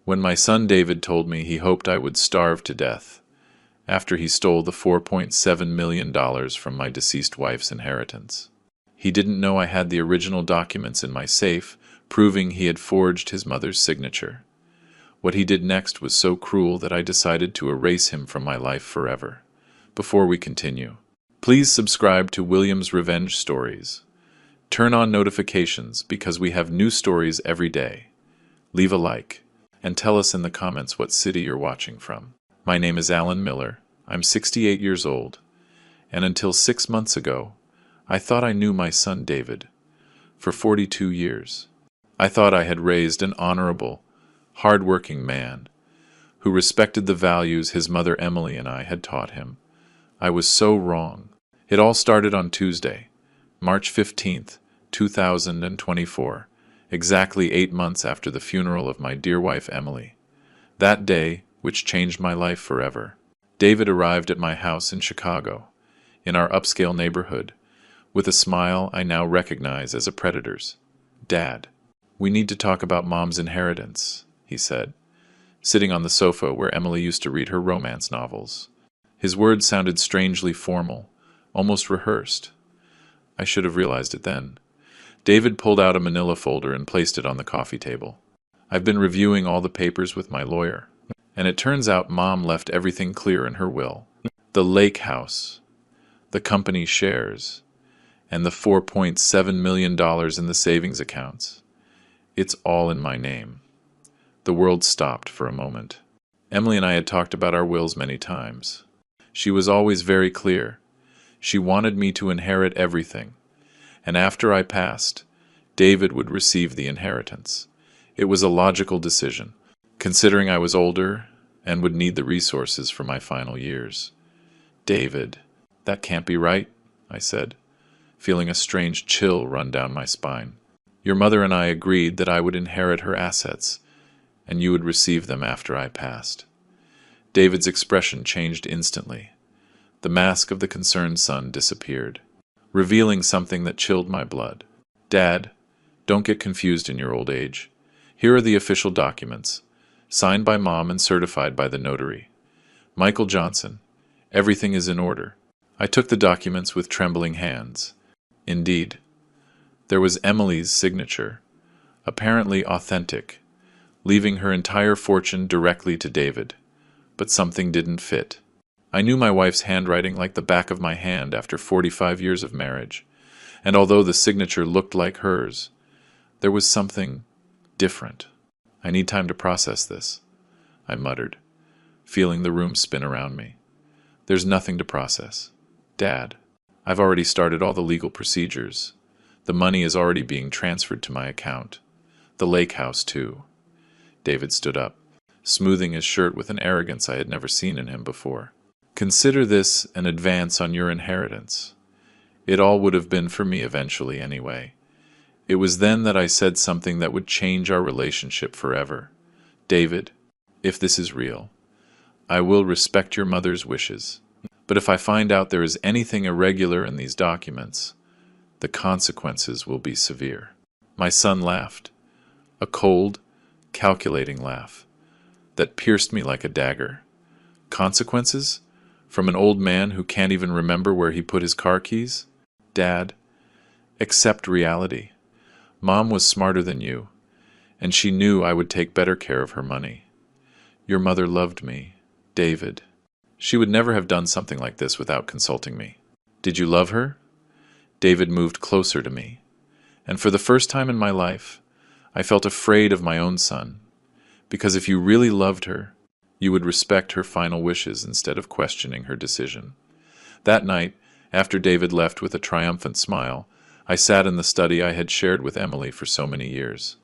When my son David told me he hoped I would starve to death after he stole the $4.7 million from my deceased wife's inheritance. He didn't know I had the original documents in my safe, proving he had forged his mother's signature. What he did next was so cruel that I decided to erase him from my life forever. Before we continue, please subscribe to William's Revenge Stories. Turn on notifications because we have new stories every day. Leave a like, and tell us in the comments what city you're watching from. My name is Alan Miller. I'm 68 years old, and until 6 months ago, I thought I knew my son David. For 42 years, I thought I had raised an honorable, hard-working man who respected the values his mother Emily and I had taught him. I was so wrong. It all started on Tuesday, March 15th, 2024, exactly 8 months after the funeral of my dear wife Emily. That day, which changed my life forever, David arrived at my house in Chicago, in our upscale neighborhood, with a smile I now recognize as a predator's. "Dad, we need to talk about Mom's inheritance," he said, sitting on the sofa where Emily used to read her romance novels. His words sounded strangely formal, almost rehearsed. I should have realized it then. David pulled out a manila folder and placed it on the coffee table. "I've been reviewing all the papers with my lawyer, and it turns out Mom left everything clear in her will. The lake house, the company shares, and the $4.7 million in the savings accounts. It's all in my name." The world stopped for a moment. Emily and I had talked about our wills many times. She was always very clear. She wanted me to inherit everything, and after I passed, David would receive the inheritance. It was a logical decision, considering I was older and would need the resources for my final years. "David, that can't be right," I said, feeling a strange chill run down my spine. "Your mother and I agreed that I would inherit her assets, and you would receive them after I passed." David's expression changed instantly. The mask of the concerned son disappeared, revealing something that chilled my blood. "Dad, don't get confused in your old age. Here are the official documents, signed by Mom and certified by the notary. Michael Johnson. Everything is in order." I took the documents with trembling hands. Indeed, there was Emily's signature, apparently authentic, leaving her entire fortune directly to David. But something didn't fit. I knew my wife's handwriting like the back of my hand after 45 years of marriage, and although the signature looked like hers, there was something different. "I need time to process this," I muttered, feeling the room spin around me. "There's nothing to process. Dad, I've already started all the legal procedures. The money is already being transferred to my account. The lake house, too." David stood up, smoothing his shirt with an arrogance I had never seen in him before. "Consider this an advance on your inheritance. It all would have been for me eventually anyway. It was then that I said something that would change our relationship forever. David, if this is real, I will respect your mother's wishes. But if I find out there is anything irregular in these documents, the consequences will be severe." My son laughed, a cold, calculating laugh that pierced me like a dagger. "Consequences? From an old man who can't even remember where he put his car keys? Dad, accept reality. Mom was smarter than you, and she knew I would take better care of her money. Your mother loved me, David. She would never have done something like this without consulting me. Did you love her?" David moved closer to me, and for the first time in my life, I felt afraid of my own son, because if you really loved her, you would respect her final wishes instead of questioning her decision. That night, after David left with a triumphant smile, I sat in the study I had shared with Emily for so many years.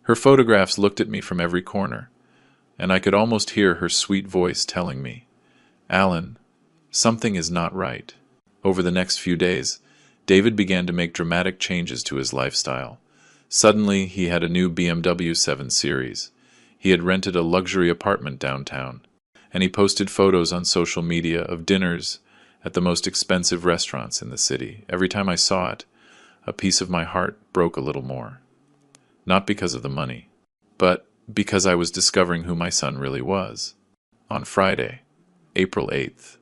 Her photographs looked at me from every corner, and I could almost hear her sweet voice telling me, "Alan, something is not right." Over the next few days, David began to make dramatic changes to his lifestyle. Suddenly, he had a new BMW 7 Series. He had rented a luxury apartment downtown, and he posted photos on social media of dinners at the most expensive restaurants in the city. Every time I saw it, a piece of my heart broke a little more. Not because of the money, but because I was discovering who my son really was. On Friday, April 8th,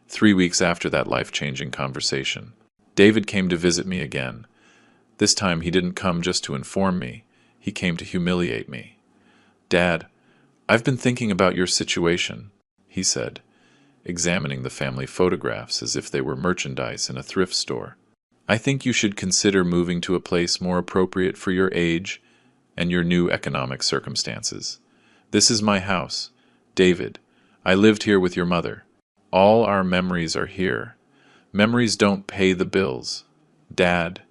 3 weeks after that life-changing conversation, David came to visit me again. This time he didn't come just to inform me, he came to humiliate me. "Dad, I've been thinking about your situation," he said, examining the family photographs as if they were merchandise in a thrift store. "I think you should consider moving to a place more appropriate for your age and your new economic circumstances. This is my house. David, I lived here with your mother. All our memories are here. Memories don't pay the bills. Dad,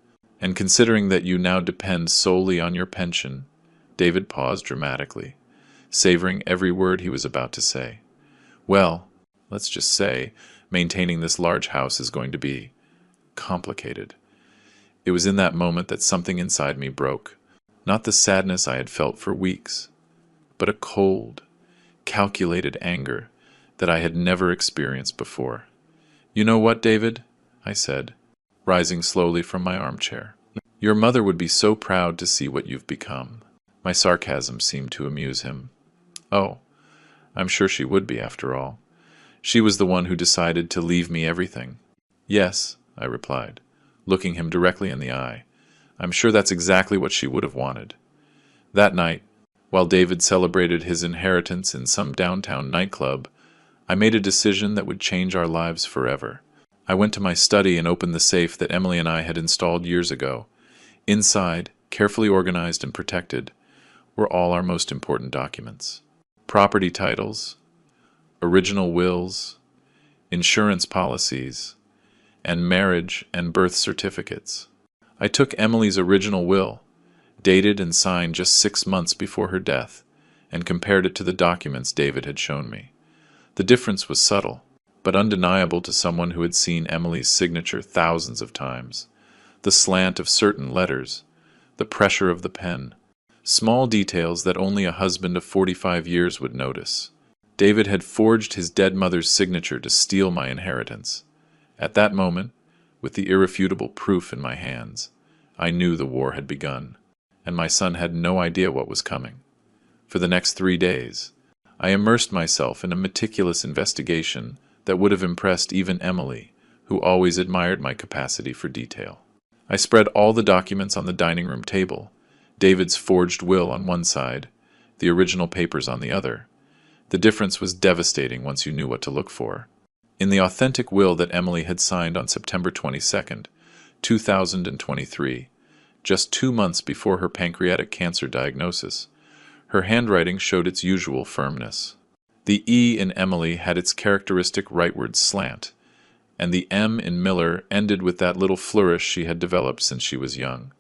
and considering that you now depend solely on your pension," David paused dramatically, savoring every word he was about to say. "Well, let's just say, maintaining this large house is going to be complicated." It was in that moment that something inside me broke. Not the sadness I had felt for weeks, but a cold, calculated anger that I had never experienced before. "You know what, David?" I said, rising slowly from my armchair. "Your mother would be so proud to see what you've become." My sarcasm seemed to amuse him. "Oh, I'm sure she would be, after all. She was the one who decided to leave me everything." "Yes," I replied, looking him directly in the eye. "I'm sure that's exactly what she would have wanted." That night, while David celebrated his inheritance in some downtown nightclub, I made a decision that would change our lives forever. I went to my study and opened the safe that Emily and I had installed years ago. Inside, carefully organized and protected, were all our most important documents. Property titles, original wills, insurance policies, and marriage and birth certificates. I took Emily's original will, dated and signed just 6 months before her death, and compared it to the documents David had shown me. The difference was subtle, but undeniable to someone who had seen Emily's signature thousands of times. The slant of certain letters, the pressure of the pen, small details that only a husband of 45 years would notice. David had forged his dead mother's signature to steal my inheritance. At that moment, with the irrefutable proof in my hands, I knew the war had begun, and my son had no idea what was coming. For the next 3 days, I immersed myself in a meticulous investigation that would have impressed even Emily, who always admired my capacity for detail. I spread all the documents on the dining room table, David's forged will on one side, the original papers on the other. The difference was devastating once you knew what to look for. In the authentic will that Emily had signed on September 22nd, 2023, just 2 months before her pancreatic cancer diagnosis, her handwriting showed its usual firmness. The E in Emily had its characteristic rightward slant, and the M in Miller ended with that little flourish she had developed since she was young,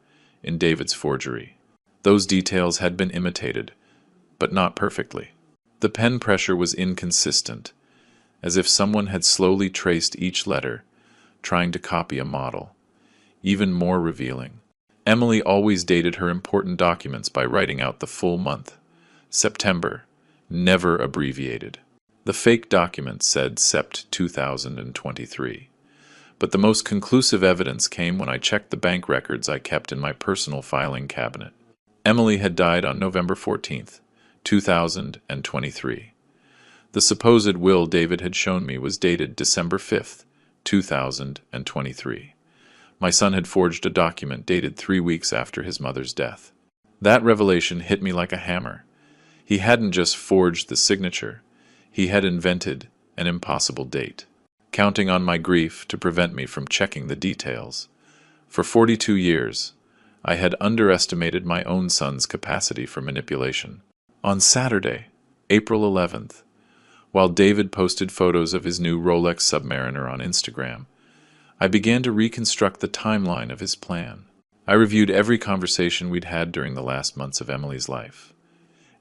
in David's forgery. Those details had been imitated, but not perfectly. The pen pressure was inconsistent, as if someone had slowly traced each letter, trying to copy a model. Even more revealing, Emily always dated her important documents by writing out the full month, September, never abbreviated. The fake document said Sept 2023. But the most conclusive evidence came when I checked the bank records I kept in my personal filing cabinet. Emily had died on November 14th, 2023. The supposed will David had shown me was dated December 5th, 2023. My son had forged a document dated 3 weeks after his mother's death. That revelation hit me like a hammer. He hadn't just forged the signature, he had invented an impossible date, counting on my grief to prevent me from checking the details. For 42 years, I had underestimated my own son's capacity for manipulation. On Saturday, April 11th, while David posted photos of his new Rolex Submariner on Instagram, I began to reconstruct the timeline of his plan. I reviewed every conversation we'd had during the last months of Emily's life,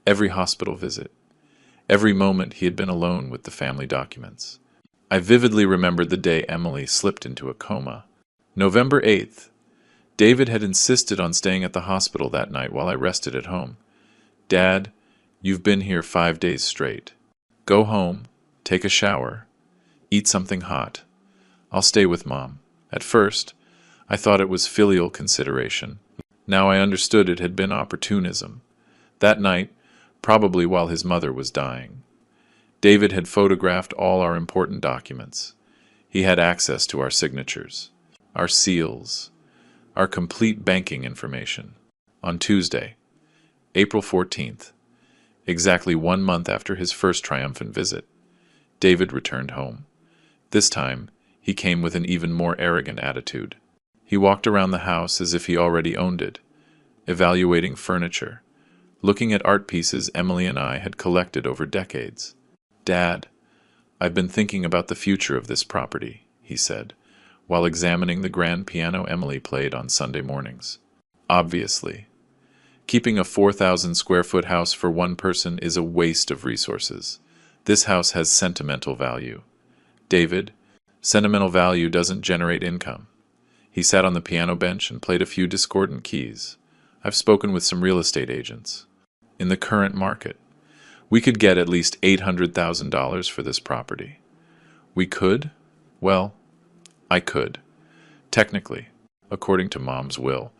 every hospital visit, every moment he had been alone with the family documents. I vividly remembered the day Emily slipped into a coma. November 8th. David had insisted on staying at the hospital that night while I rested at home. "Dad, you've been here 5 days straight. Go home, take a shower, eat something hot. I'll stay with Mom." At first, I thought it was filial consideration. Now I understood it had been opportunism. That night, probably while his mother was dying. David had photographed all our important documents. He had access to our signatures, our seals, our complete banking information. On Tuesday, April 14th, exactly 1 month after his first triumphant visit, David returned home. This time, he came with an even more arrogant attitude. He walked around the house as if he already owned it, evaluating furniture, looking at art pieces Emily and I had collected over decades. "Dad, I've been thinking about the future of this property," he said, while examining the grand piano Emily played on Sunday mornings. "Obviously, keeping a 4,000 square foot house for one person is a waste of resources. This house has sentimental value." "David, sentimental value doesn't generate income." He sat on the piano bench and played a few discordant keys. "I've spoken with some real estate agents. In the current market, we could get at least $800,000 for this property." "We could?" "Well, I could. Technically, according to Mom's will.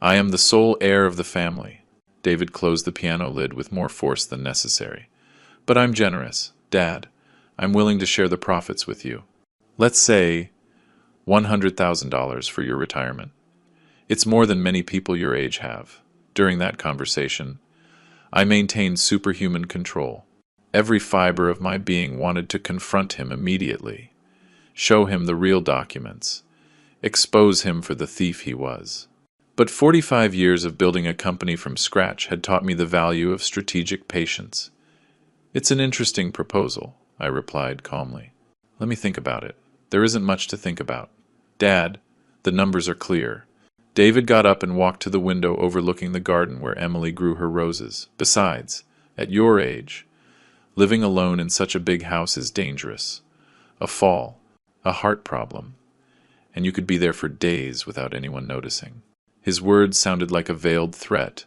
I am the sole heir of the family." David closed the piano lid with more force than necessary. "But I'm generous, Dad. I'm willing to share the profits with you. Let's say $100,000 for your retirement. It's more than many people your age have." During that conversation, I maintained superhuman control. Every fiber of my being wanted to confront him immediately, show him the real documents, expose him for the thief he was. But 45 years of building a company from scratch had taught me the value of strategic patience. "It's an interesting proposal," I replied calmly. "Let me think about it." "There isn't much to think about. Dad, the numbers are clear." David got up and walked to the window overlooking the garden where Emily grew her roses. "Besides, at your age, living alone in such a big house is dangerous. A fall, a heart problem, and you could be there for days without anyone noticing." His words sounded like a veiled threat.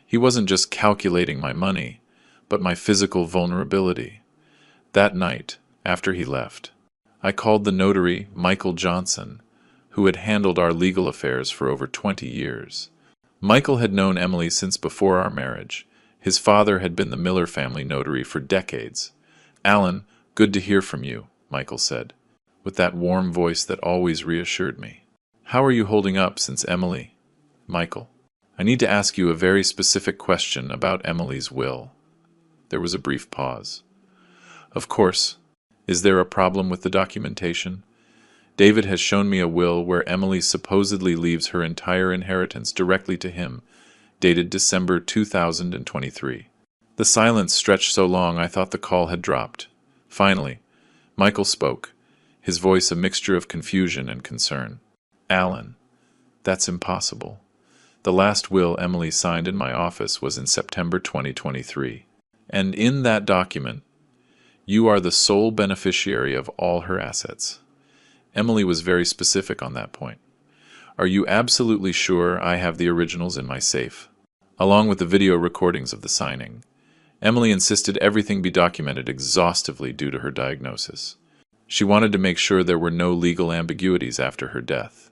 He wasn't just calculating my money, but my physical vulnerability. That night, after he left, I called the notary, Michael Johnson, who had handled our legal affairs for over 20 years. Michael had known Emily since before our marriage. His father had been the Miller family notary for decades. "Alan, good to hear from you," Michael said, with that warm voice that always reassured me. "How are you holding up since Emily?" "Michael, I need to ask you a very specific question about Emily's will." There was a brief pause. "Of course. Is there a problem with the documentation?" "David has shown me a will where Emily supposedly leaves her entire inheritance directly to him, dated December 2023. The silence stretched so long I thought the call had dropped. Finally, Michael spoke, his voice a mixture of confusion and concern. "Alan, that's impossible. The last will Emily signed in my office was in September 2023. And in that document, you are the sole beneficiary of all her assets." Emily was very specific on that point. "Are you absolutely sure I have the originals in my safe?" Along with the video recordings of the signing. Emily insisted everything be documented exhaustively due to her diagnosis. She wanted to make sure there were no legal ambiguities after her death.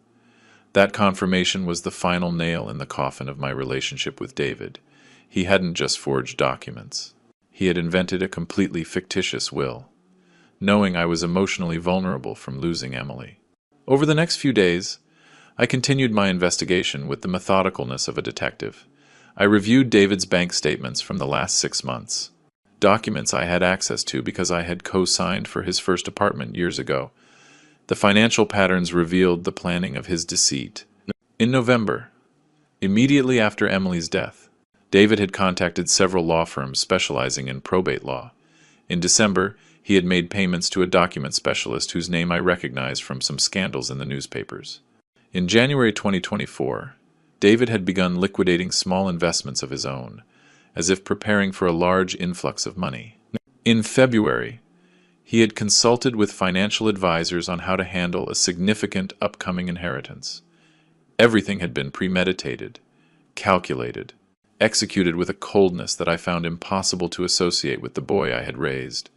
That confirmation was the final nail in the coffin of my relationship with David. He hadn't just forged documents. He had invented a completely fictitious will, knowing I was emotionally vulnerable from losing Emily. Over the next few days, I continued my investigation with the methodicalness of a detective. I reviewed David's bank statements from the last 6 months, documents I had access to because I had co-signed for his first apartment years ago. The financial patterns revealed the planning of his deceit. In November, immediately after Emily's death, David had contacted several law firms specializing in probate law. In December, he had made payments to a document specialist whose name I recognized from some scandals in the newspapers. In January 2024, David had begun liquidating small investments of his own, as if preparing for a large influx of money. In February, he had consulted with financial advisors on how to handle a significant upcoming inheritance. Everything had been premeditated, calculated, executed with a coldness that I found impossible to associate with the boy I had raised,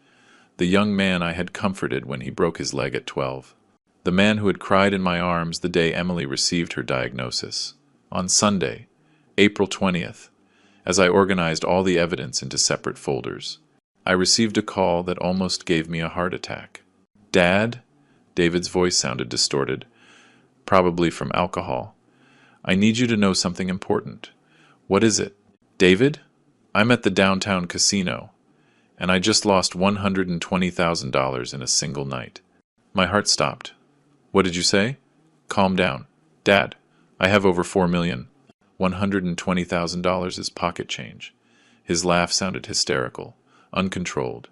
the young man I had comforted when he broke his leg at 12, the man who had cried in my arms the day Emily received her diagnosis. On Sunday, April 20th, as I organized all the evidence into separate folders. I received a call that almost gave me a heart attack. "Dad?" David's voice sounded distorted, probably from alcohol. "I need you to know something important." "What is it?" "David? I'm at the downtown casino, and I just lost $120,000 in a single night." My heart stopped. "What did you say?" "Calm down. Dad, I have over $4 million. $120,000 is pocket change." His laugh sounded hysterical, uncontrolled.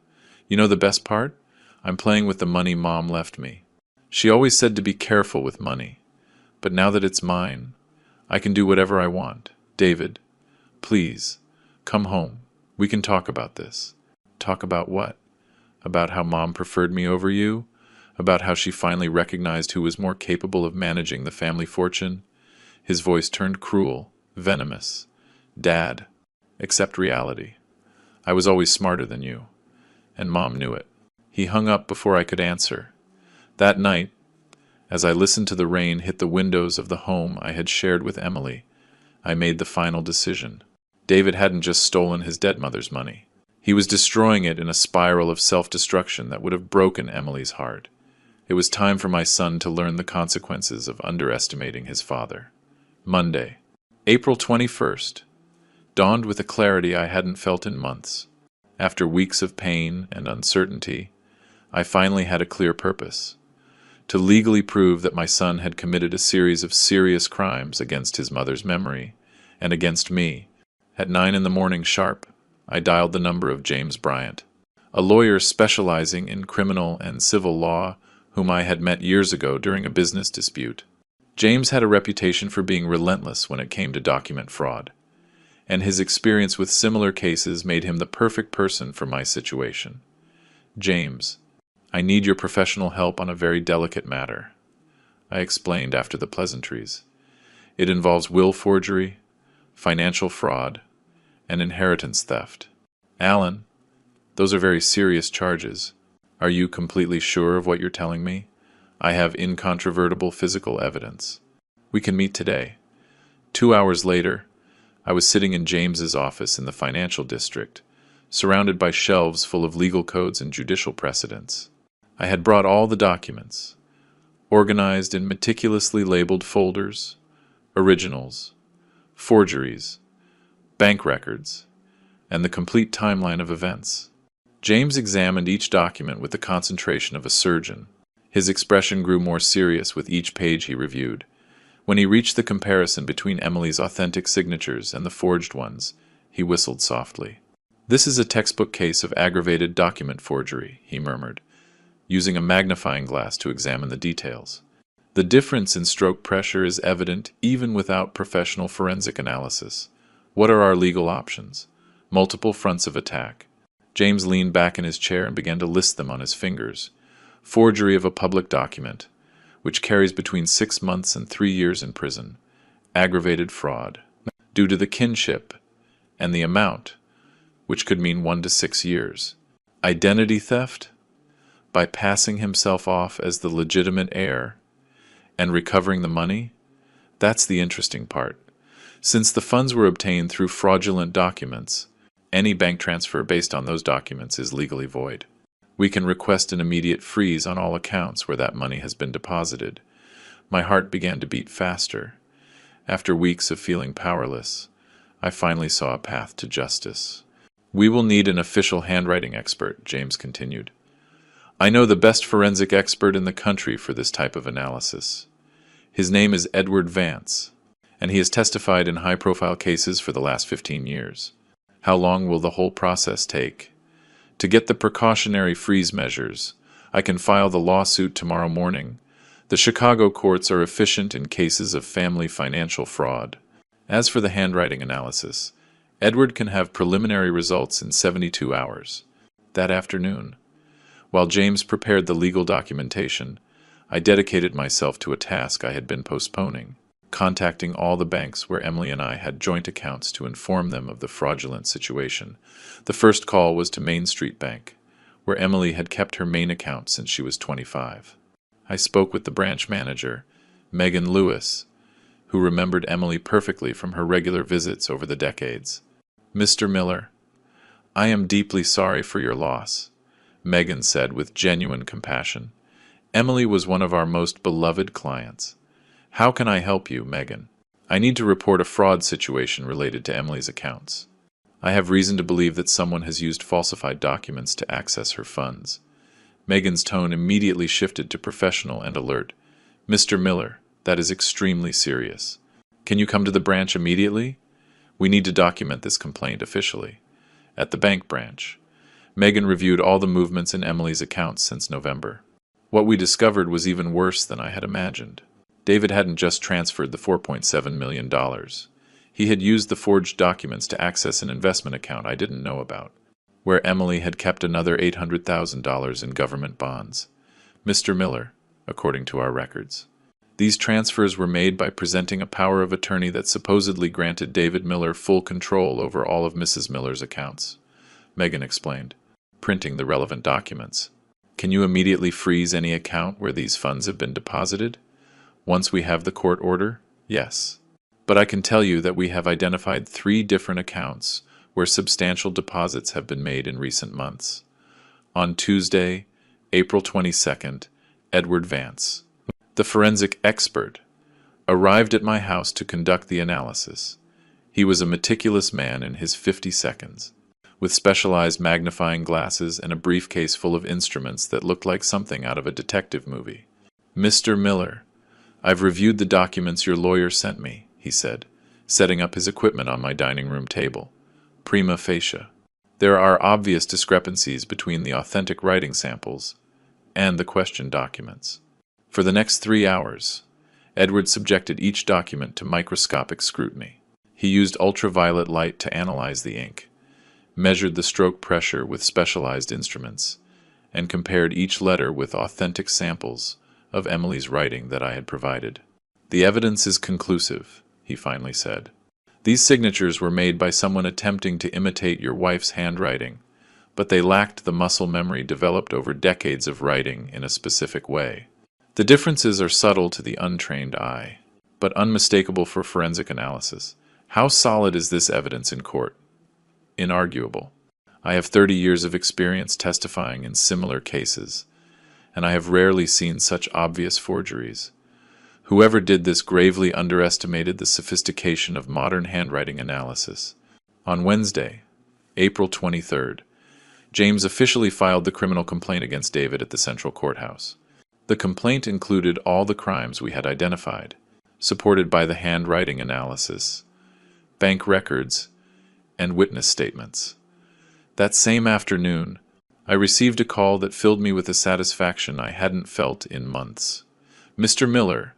"You know the best part? I'm playing with the money Mom left me. She always said to be careful with money. But now that it's mine, I can do whatever I want. David, please, come home. We can talk about this." "Talk about what?" "About how Mom preferred me over you? About how she finally recognized who was more capable of managing the family fortune?" His voice turned cruel, venomous. "Dad, accept reality. I was always smarter than you, and Mom knew it." He hung up before I could answer. That night, as I listened to the rain hit the windows of the home I had shared with Emily, I made the final decision. David hadn't just stolen his dead mother's money. He was destroying it in a spiral of self-destruction that would have broken Emily's heart. It was time for my son to learn the consequences of underestimating his father. Monday, April 21st, dawned with a clarity I hadn't felt in months. After weeks of pain and uncertainty, I finally had a clear purpose: to legally prove that my son had committed a series of serious crimes against his mother's memory and against me. At 9 in the morning sharp, I dialed the number of James Bryant, a lawyer specializing in criminal and civil law whom I had met years ago during a business dispute. James had a reputation for being relentless when it came to document fraud, and his experience with similar cases made him the perfect person for my situation. "James, I need your professional help on a very delicate matter," I explained after the pleasantries. "It involves will forgery, financial fraud, and inheritance theft." "Alan, those are very serious charges. Are you completely sure of what you're telling me?" "I have incontrovertible physical evidence." "We can meet today." 2 hours later, I was sitting in James's office in the financial district, surrounded by shelves full of legal codes and judicial precedents. I had brought all the documents, organized in meticulously labeled folders: originals, forgeries, bank records, and the complete timeline of events. James examined each document with the concentration of a surgeon. His expression grew more serious with each page he reviewed. When he reached the comparison between Emily's authentic signatures and the forged ones, he whistled softly. "This is a textbook case of aggravated document forgery," he murmured, using a magnifying glass to examine the details. "The difference in stroke pressure is evident even without professional forensic analysis. What are our legal options?" "Multiple fronts of attack." James leaned back in his chair and began to list them on his fingers. "Forgery of a public document, which carries between 6 months and 3 years in prison. Aggravated fraud, due to the kinship and the amount, which could mean 1 to 6 years. Identity theft, by passing himself off as the legitimate heir and recovering the money. That's the interesting part. Since the funds were obtained through fraudulent documents, any bank transfer based on those documents is legally void. We can request an immediate freeze on all accounts where that money has been deposited." My heart began to beat faster. After weeks of feeling powerless, I finally saw a path to justice. "We will need an official handwriting expert," James continued. "I know the best forensic expert in the country for this type of analysis. His name is Edward Vance, and he has testified in high-profile cases for the last 15 years. How long will the whole process take? To get the precautionary freeze measures, I can file the lawsuit tomorrow morning. The Chicago courts are efficient in cases of family financial fraud. As for the handwriting analysis, Edward can have preliminary results in 72 hours. That afternoon, while James prepared the legal documentation, I dedicated myself to a task I had been postponing: contacting all the banks where Emily and I had joint accounts to inform them of the fraudulent situation. The first call was to Main Street Bank, where Emily had kept her main account since she was 25. I spoke with the branch manager, Megan Lewis, who remembered Emily perfectly from her regular visits over the decades. Mr. Miller, I am deeply sorry for your loss, Megan said with genuine compassion. Emily was one of our most beloved clients. How can I help you, Megan? I need to report a fraud situation related to Emily's accounts. I have reason to believe that someone has used falsified documents to access her funds. Megan's tone immediately shifted to professional and alert. Mr. Miller, that is extremely serious. Can you come to the branch immediately? We need to document this complaint officially. At the bank branch, Megan reviewed all the movements in Emily's accounts since November. What we discovered was even worse than I had imagined. David hadn't just transferred the $4.7 million. He had used the forged documents to access an investment account I didn't know about, where Emily had kept another $800,000 in government bonds. Mr. Miller, according to our records. These transfers were made by presenting a power of attorney that supposedly granted David Miller full control over all of Mrs. Miller's accounts. Megan explained, printing the relevant documents. Can you immediately freeze any account where these funds have been deposited? Once we have the court order? Yes. But I can tell you that we have identified 3 different accounts where substantial deposits have been made in recent months. On Tuesday, April 22nd, Edward Vance, the forensic expert, arrived at my house to conduct the analysis. He was a meticulous man in his 50 seconds, with specialized magnifying glasses and a briefcase full of instruments that looked like something out of a detective movie. Mr. Miller, I've reviewed the documents your lawyer sent me, he said, setting up his equipment on my dining room table. Prima facie. There are obvious discrepancies between the authentic writing samples and the question documents. For the next 3 hours, Edward subjected each document to microscopic scrutiny. He used ultraviolet light to analyze the ink, measured the stroke pressure with specialized instruments, and compared each letter with authentic samples of Emily's writing that I had provided. The evidence is conclusive, he finally said. These signatures were made by someone attempting to imitate your wife's handwriting, but they lacked the muscle memory developed over decades of writing in a specific way. The differences are subtle to the untrained eye, but unmistakable for forensic analysis. How solid is this evidence in court? Inarguable. I have 30 years of experience testifying in similar cases, and I have rarely seen such obvious forgeries. Whoever did this gravely underestimated the sophistication of modern handwriting analysis. On Wednesday, April 23rd, James officially filed the criminal complaint against David at the Central Courthouse. The complaint included all the crimes we had identified, supported by the handwriting analysis, bank records, and witness statements. That same afternoon, I received a call that filled me with a satisfaction I hadn't felt in months. Mr. Miller,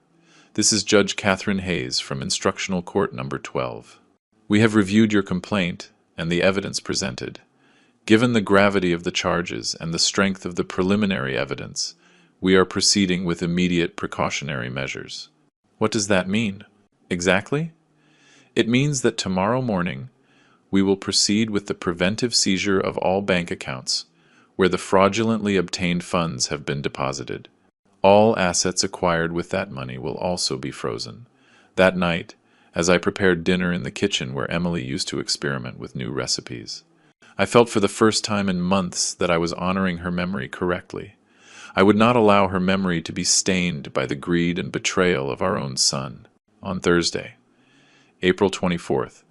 this is Judge Catherine Hayes from Instructional Court Number 12. We have reviewed your complaint and the evidence presented. Given the gravity of the charges and the strength of the preliminary evidence, we are proceeding with immediate precautionary measures. What does that mean? Exactly? It means that tomorrow morning, we will proceed with the preventive seizure of all bank accounts where the fraudulently obtained funds have been deposited. All assets acquired with that money will also be frozen. That night, as I prepared dinner in the kitchen where Emily used to experiment with new recipes, I felt for the first time in months that I was honoring her memory correctly. I would not allow her memory to be stained by the greed and betrayal of our own son. On Thursday, April 24th,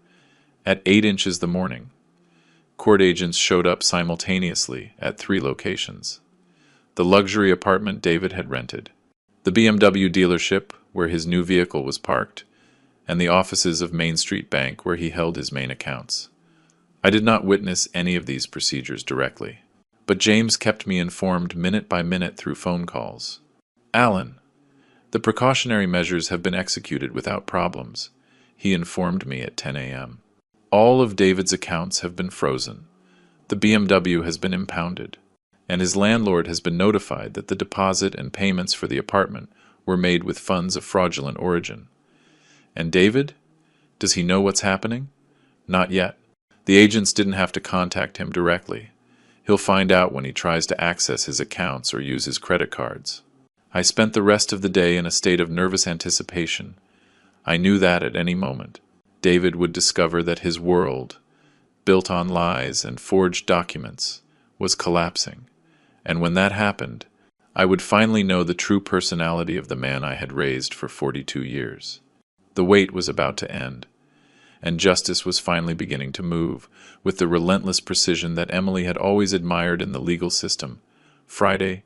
at 8 inches the morning, court agents showed up simultaneously at 3 locations. The luxury apartment David had rented, the BMW dealership where his new vehicle was parked, and the offices of Main Street Bank where he held his main accounts. I did not witness any of these procedures directly, but James kept me informed minute by minute through phone calls. Alan, the precautionary measures have been executed without problems, he informed me at 10 a.m. All of David's accounts have been frozen. The BMW has been impounded, and his landlord has been notified that the deposit and payments for the apartment were made with funds of fraudulent origin. And David? Does he know what's happening? Not yet. The agents didn't have to contact him directly. He'll find out when he tries to access his accounts or use his credit cards. I spent the rest of the day in a state of nervous anticipation. I knew that at any moment, David would discover that his world, built on lies and forged documents, was collapsing. And when that happened, I would finally know the true personality of the man I had raised for 42 years. The wait was about to end, and justice was finally beginning to move, with the relentless precision that Emily had always admired in the legal system. Friday,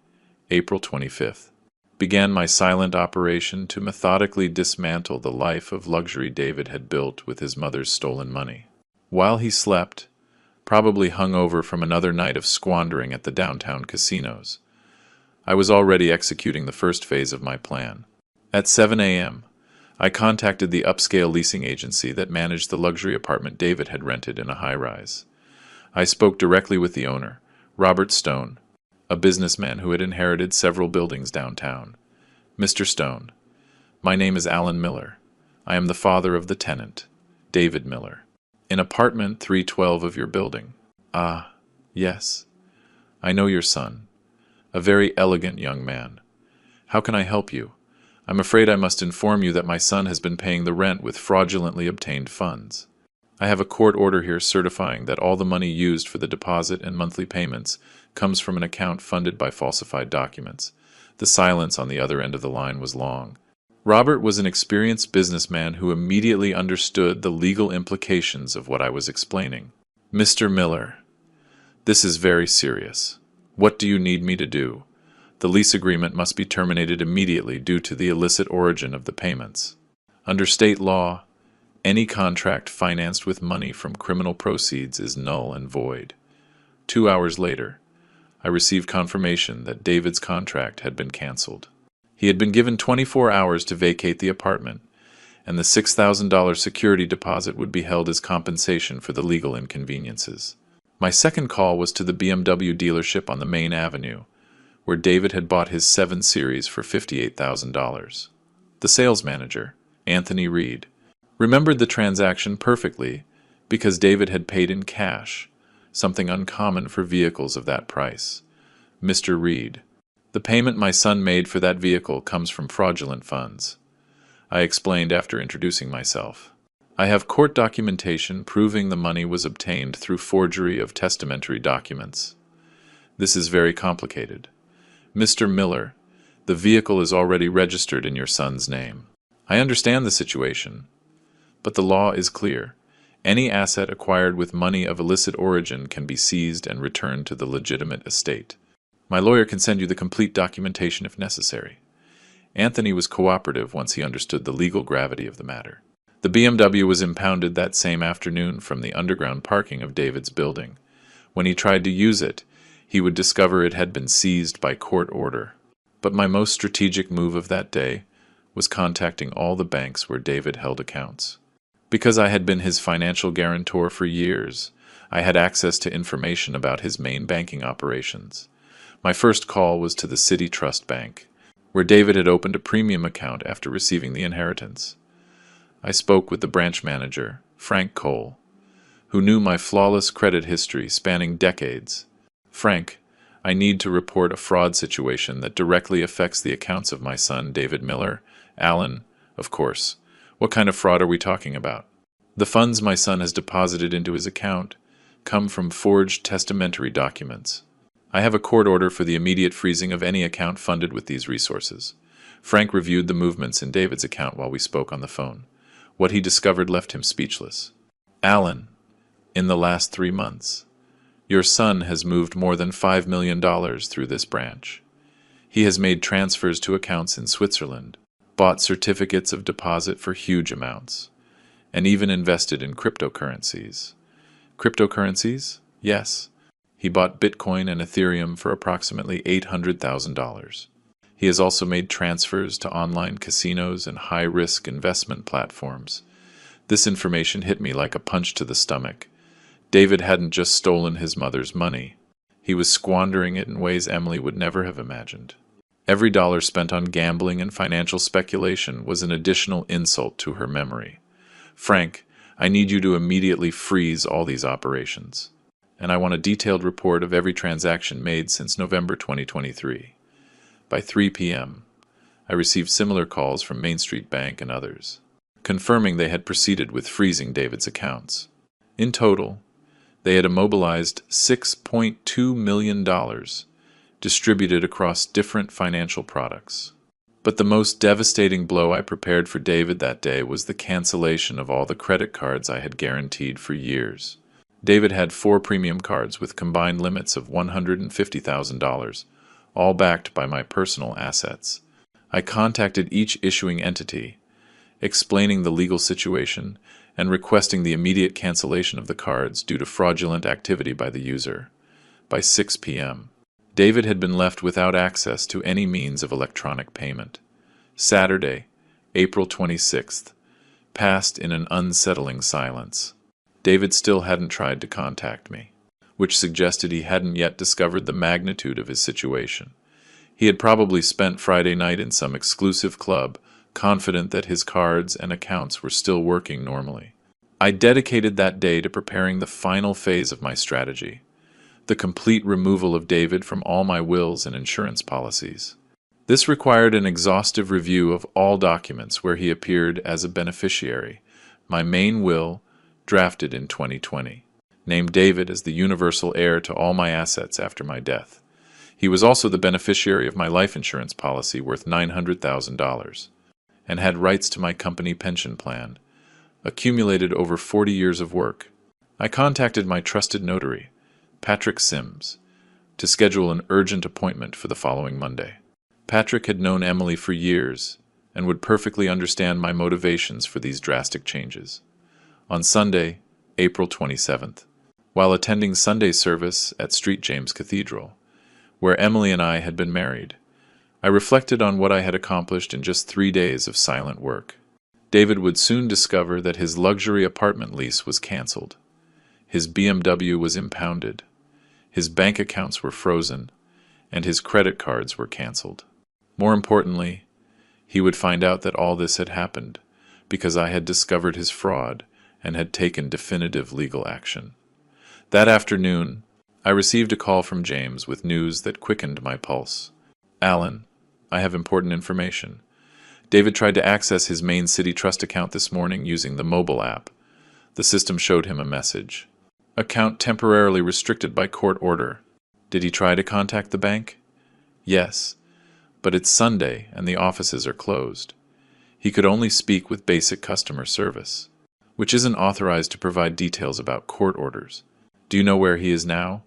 April 25th, began my silent operation to methodically dismantle the life of luxury David had built with his mother's stolen money. While he slept, probably hungover from another night of squandering at the downtown casinos, I was already executing the first phase of my plan. At 7 a.m., I contacted the upscale leasing agency that managed the luxury apartment David had rented in a high-rise. I spoke directly with the owner, Robert Stone, a businessman who had inherited several buildings downtown. Mr. Stone, my name is Alan Miller. I am the father of the tenant, David Miller, in apartment 312 of your building. Ah, yes. I know your son. A very elegant young man. How can I help you? I'm afraid I must inform you that my son has been paying the rent with fraudulently obtained funds. I have a court order here certifying that all the money used for the deposit and monthly payments comes from an account funded by falsified documents. The silence on the other end of the line was long. Robert was an experienced businessman who immediately understood the legal implications of what I was explaining. Mr. Miller, this is very serious. What do you need me to do? The lease agreement must be terminated immediately due to the illicit origin of the payments. Under state law, any contract financed with money from criminal proceeds is null and void. 2 hours later, I received confirmation that David's contract had been canceled. He had been given 24 hours to vacate the apartment, and the $6,000 security deposit would be held as compensation for the legal inconveniences. My second call was to the BMW dealership on the main avenue, where David had bought his 7 Series for $58,000. The sales manager, Anthony Reed, remembered the transaction perfectly because David had paid in cash, something uncommon for vehicles of that price. Mr. Reed, the payment my son made for that vehicle comes from fraudulent funds. I explained after introducing myself. I have court documentation proving the money was obtained through forgery of testamentary documents. This is very complicated. Mr. Miller, the vehicle is already registered in your son's name. I understand the situation, but the law is clear. Any asset acquired with money of illicit origin can be seized and returned to the legitimate estate. My lawyer can send you the complete documentation if necessary. Anthony was cooperative once he understood the legal gravity of the matter. The BMW was impounded that same afternoon from the underground parking of David's building. When he tried to use it, he would discover it had been seized by court order. But my most strategic move of that day was contacting all the banks where David held accounts. Because I had been his financial guarantor for years, I had access to information about his main banking operations. My first call was to the City Trust Bank, where David had opened a premium account after receiving the inheritance. I spoke with the branch manager, Frank Cole, who knew my flawless credit history spanning decades. Frank, I need to report a fraud situation that directly affects the accounts of my son, David Miller. Alan, of course. What kind of fraud are we talking about? The funds my son has deposited into his account come from forged testamentary documents. I have a court order for the immediate freezing of any account funded with these resources. Frank reviewed the movements in David's account while we spoke on the phone. What he discovered left him speechless. Alan, in the last 3 months, your son has moved more than $5 million through this branch. He has made transfers to accounts in Switzerland, bought certificates of deposit for huge amounts, and even invested in cryptocurrencies. Cryptocurrencies? Yes. He bought Bitcoin and Ethereum for approximately $800,000. He has also made transfers to online casinos and high-risk investment platforms. This information hit me like a punch to the stomach. David hadn't just stolen his mother's money. He was squandering it in ways Emily would never have imagined. Every dollar spent on gambling and financial speculation was an additional insult to her memory. Frank, I need you to immediately freeze all these operations. And I want a detailed report of every transaction made since November 2023. By 3 p.m., I received similar calls from Main Street Bank and others, confirming they had proceeded with freezing David's accounts. In total, They had immobilized $6.2 million, distributed across different financial products. But the most devastating blow I prepared for David that day was the cancellation of all the credit cards I had guaranteed for years. David had 4 premium cards with combined limits of $150,000, all backed by my personal assets. I contacted each issuing entity, explaining the legal situation and requesting the immediate cancellation of the cards due to fraudulent activity by the user. By 6 p.m., David had been left without access to any means of electronic payment. Saturday, April 26th, passed in an unsettling silence. David still hadn't tried to contact me, which suggested he hadn't yet discovered the magnitude of his situation. He had probably spent Friday night in some exclusive club, confident that his cards and accounts were still working normally. I dedicated that day to preparing the final phase of my strategy, the complete removal of David from all my wills and insurance policies. This required an exhaustive review of all documents where he appeared as a beneficiary. My main will, drafted in 2020, named David as the universal heir to all my assets after my death. He was also the beneficiary of my life insurance policy worth $900,000 and had rights to my company pension plan, accumulated over 40 years of work. I contacted my trusted notary, Patrick Sims, to schedule an urgent appointment for the following Monday. Patrick had known Emily for years and would perfectly understand my motivations for these drastic changes. On Sunday, April 27th, while attending Sunday service at St. James Cathedral, where Emily and I had been married, I reflected on what I had accomplished in just 3 days of silent work. David would soon discover that his luxury apartment lease was canceled. His BMW was impounded. His bank accounts were frozen, and his credit cards were canceled. More importantly, he would find out that all this had happened because I had discovered his fraud and had taken definitive legal action. That afternoon, I received a call from James with news that quickened my pulse. "Alan, I have important information. David tried to access his main City Trust account this morning using the mobile app. The system showed him a message. Account temporarily restricted by court order. Did he try to contact the bank? Yes, but it's Sunday and the offices are closed. He could only speak with basic customer service, which isn't authorized to provide details about court orders. Do you know where he is now?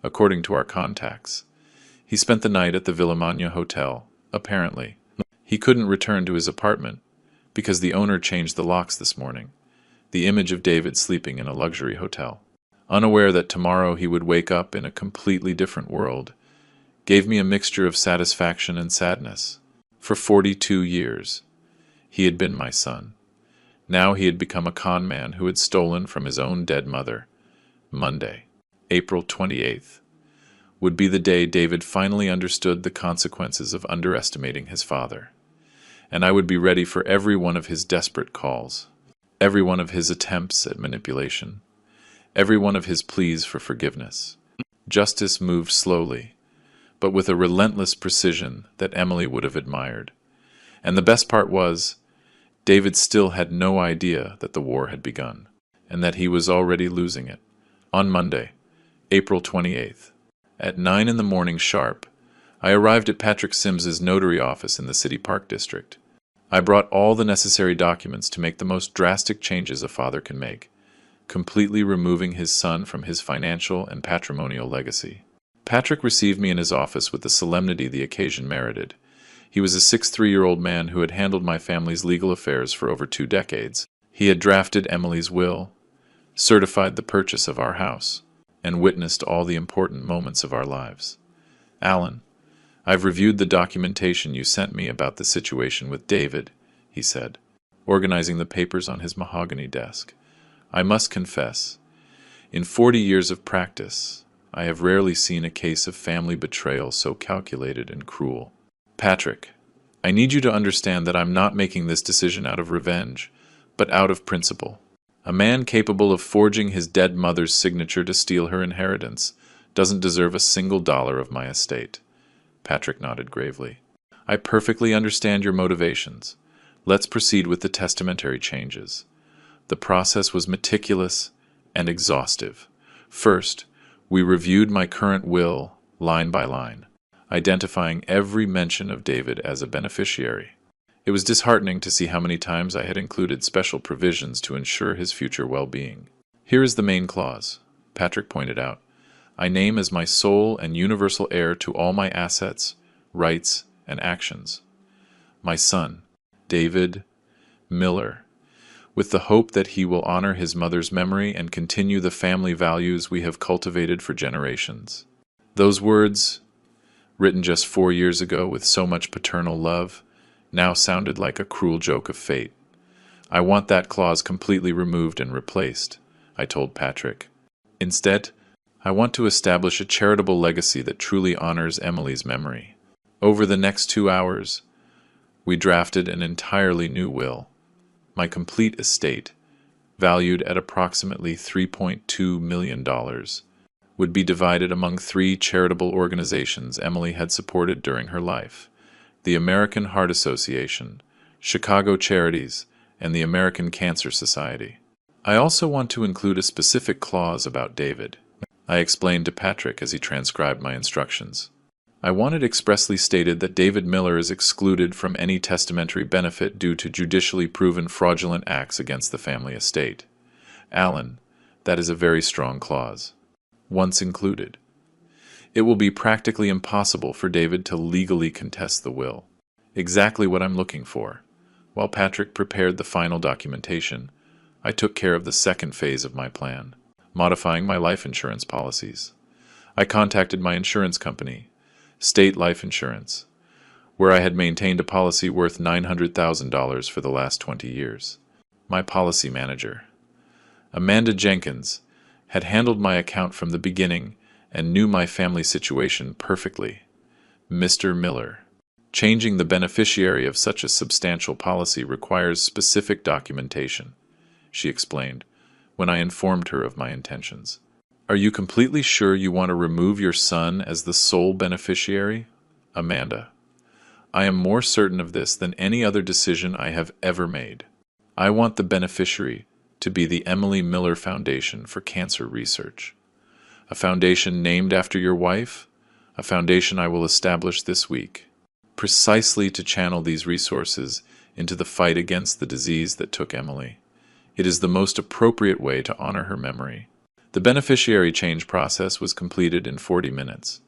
According to our contacts, he spent the night at the Villamagna Hotel, apparently. He couldn't return to his apartment because the owner changed the locks this morning. The image of David sleeping in a luxury hotel, unaware that tomorrow he would wake up in a completely different world, gave me a mixture of satisfaction and sadness. For 42 years, he had been my son. Now he had become a con man who had stolen from his own dead mother. Monday, April 28th, would be the day David finally understood the consequences of underestimating his father. And I would be ready for every one of his desperate calls, every one of his attempts at manipulation, every one of his pleas for forgiveness. Justice moved slowly, but with a relentless precision that Emily would have admired. And the best part was, David still had no idea that the war had begun, and that he was already losing it. On Monday, April 28th, at 9 in the morning sharp, I arrived at Patrick Sims's notary office in the City Park District. I brought all the necessary documents to make the most drastic changes a father can make, completely removing his son from his financial and patrimonial legacy. Patrick received me in his office with the solemnity the occasion merited. He was a 63-year-old man who had handled my family's legal affairs for over 2 decades. He had drafted Emily's will, certified the purchase of our house, and witnessed all the important moments of our lives. "Alan, I've reviewed the documentation you sent me about the situation with David," he said, organizing the papers on his mahogany desk. "I must confess, in 40 years of practice, I have rarely seen a case of family betrayal so calculated and cruel. Patrick, I need you to understand that I'm not making this decision out of revenge, but out of principle. A man capable of forging his dead mother's signature to steal her inheritance doesn't deserve a single dollar of my estate." Patrick nodded gravely. "I perfectly understand your motivations. Let's proceed with the testamentary changes." The process was meticulous and exhaustive, First, we reviewed my current will line by line, identifying every mention of David as a beneficiary. It was disheartening to see how many times I had included special provisions to ensure his future well-being. Here is the main clause, Patrick pointed out. I name as my sole and universal heir to all my assets, rights, and actions my son, David Miller, with the hope that he will honor his mother's memory and continue the family values we have cultivated for generations. Those words, written just 4 years ago with so much paternal love, now sounded like a cruel joke of fate. I want that clause completely removed and replaced, I told Patrick. Instead, I want to establish a charitable legacy that truly honors Emily's memory. Over the next 2 hours, we drafted an entirely new will. My complete estate, valued at approximately $3.2 million, would be divided among 3 charitable organizations Emily had supported during her life: the American Heart Association, Chicago Charities, and the American Cancer Society. I also want to include a specific clause about David, I explained to Patrick as he transcribed my instructions. I want it expressly stated that David Miller is excluded from any testamentary benefit due to judicially proven fraudulent acts against the family estate. Alan, that is a very strong clause. Once included, it will be practically impossible for David to legally contest the will. Exactly what I'm looking for. While Patrick prepared the final documentation, I took care of the second phase of my plan, modifying my life insurance policies. I contacted my insurance company, State Life Insurance, where I had maintained a policy worth $900,000 for the last 20 years. My policy manager, Amanda Jenkins, had handled my account from the beginning and knew my family situation perfectly. Mr. Miller. Changing the beneficiary of such a substantial policy requires specific documentation, she explained, when I informed her of my intentions. Are you completely sure you want to remove your son as the sole beneficiary? Amanda. I am more certain of this than any other decision I have ever made. I want the beneficiary to be the Emily Miller Foundation for Cancer Research. A foundation named after your wife? A foundation I will establish this week, precisely to channel these resources into the fight against the disease that took Emily. It is the most appropriate way to honor her memory. The beneficiary change process was completed in 40 minutes.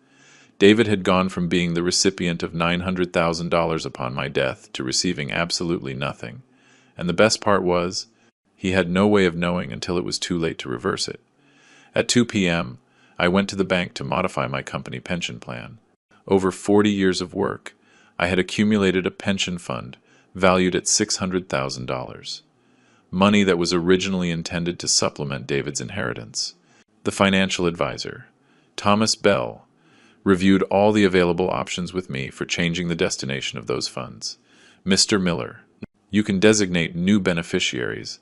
David had gone from being the recipient of $900,000 upon my death to receiving absolutely nothing. And the best part was, he had no way of knowing until it was too late to reverse it. At 2 p.m., I went to the bank to modify my company pension plan. Over 40 years of work, I had accumulated a pension fund valued at $600,000. Money that was originally intended to supplement David's inheritance. The financial advisor, Thomas Bell, reviewed all the available options with me for changing the destination of those funds. Mr. Miller, you can designate new beneficiaries,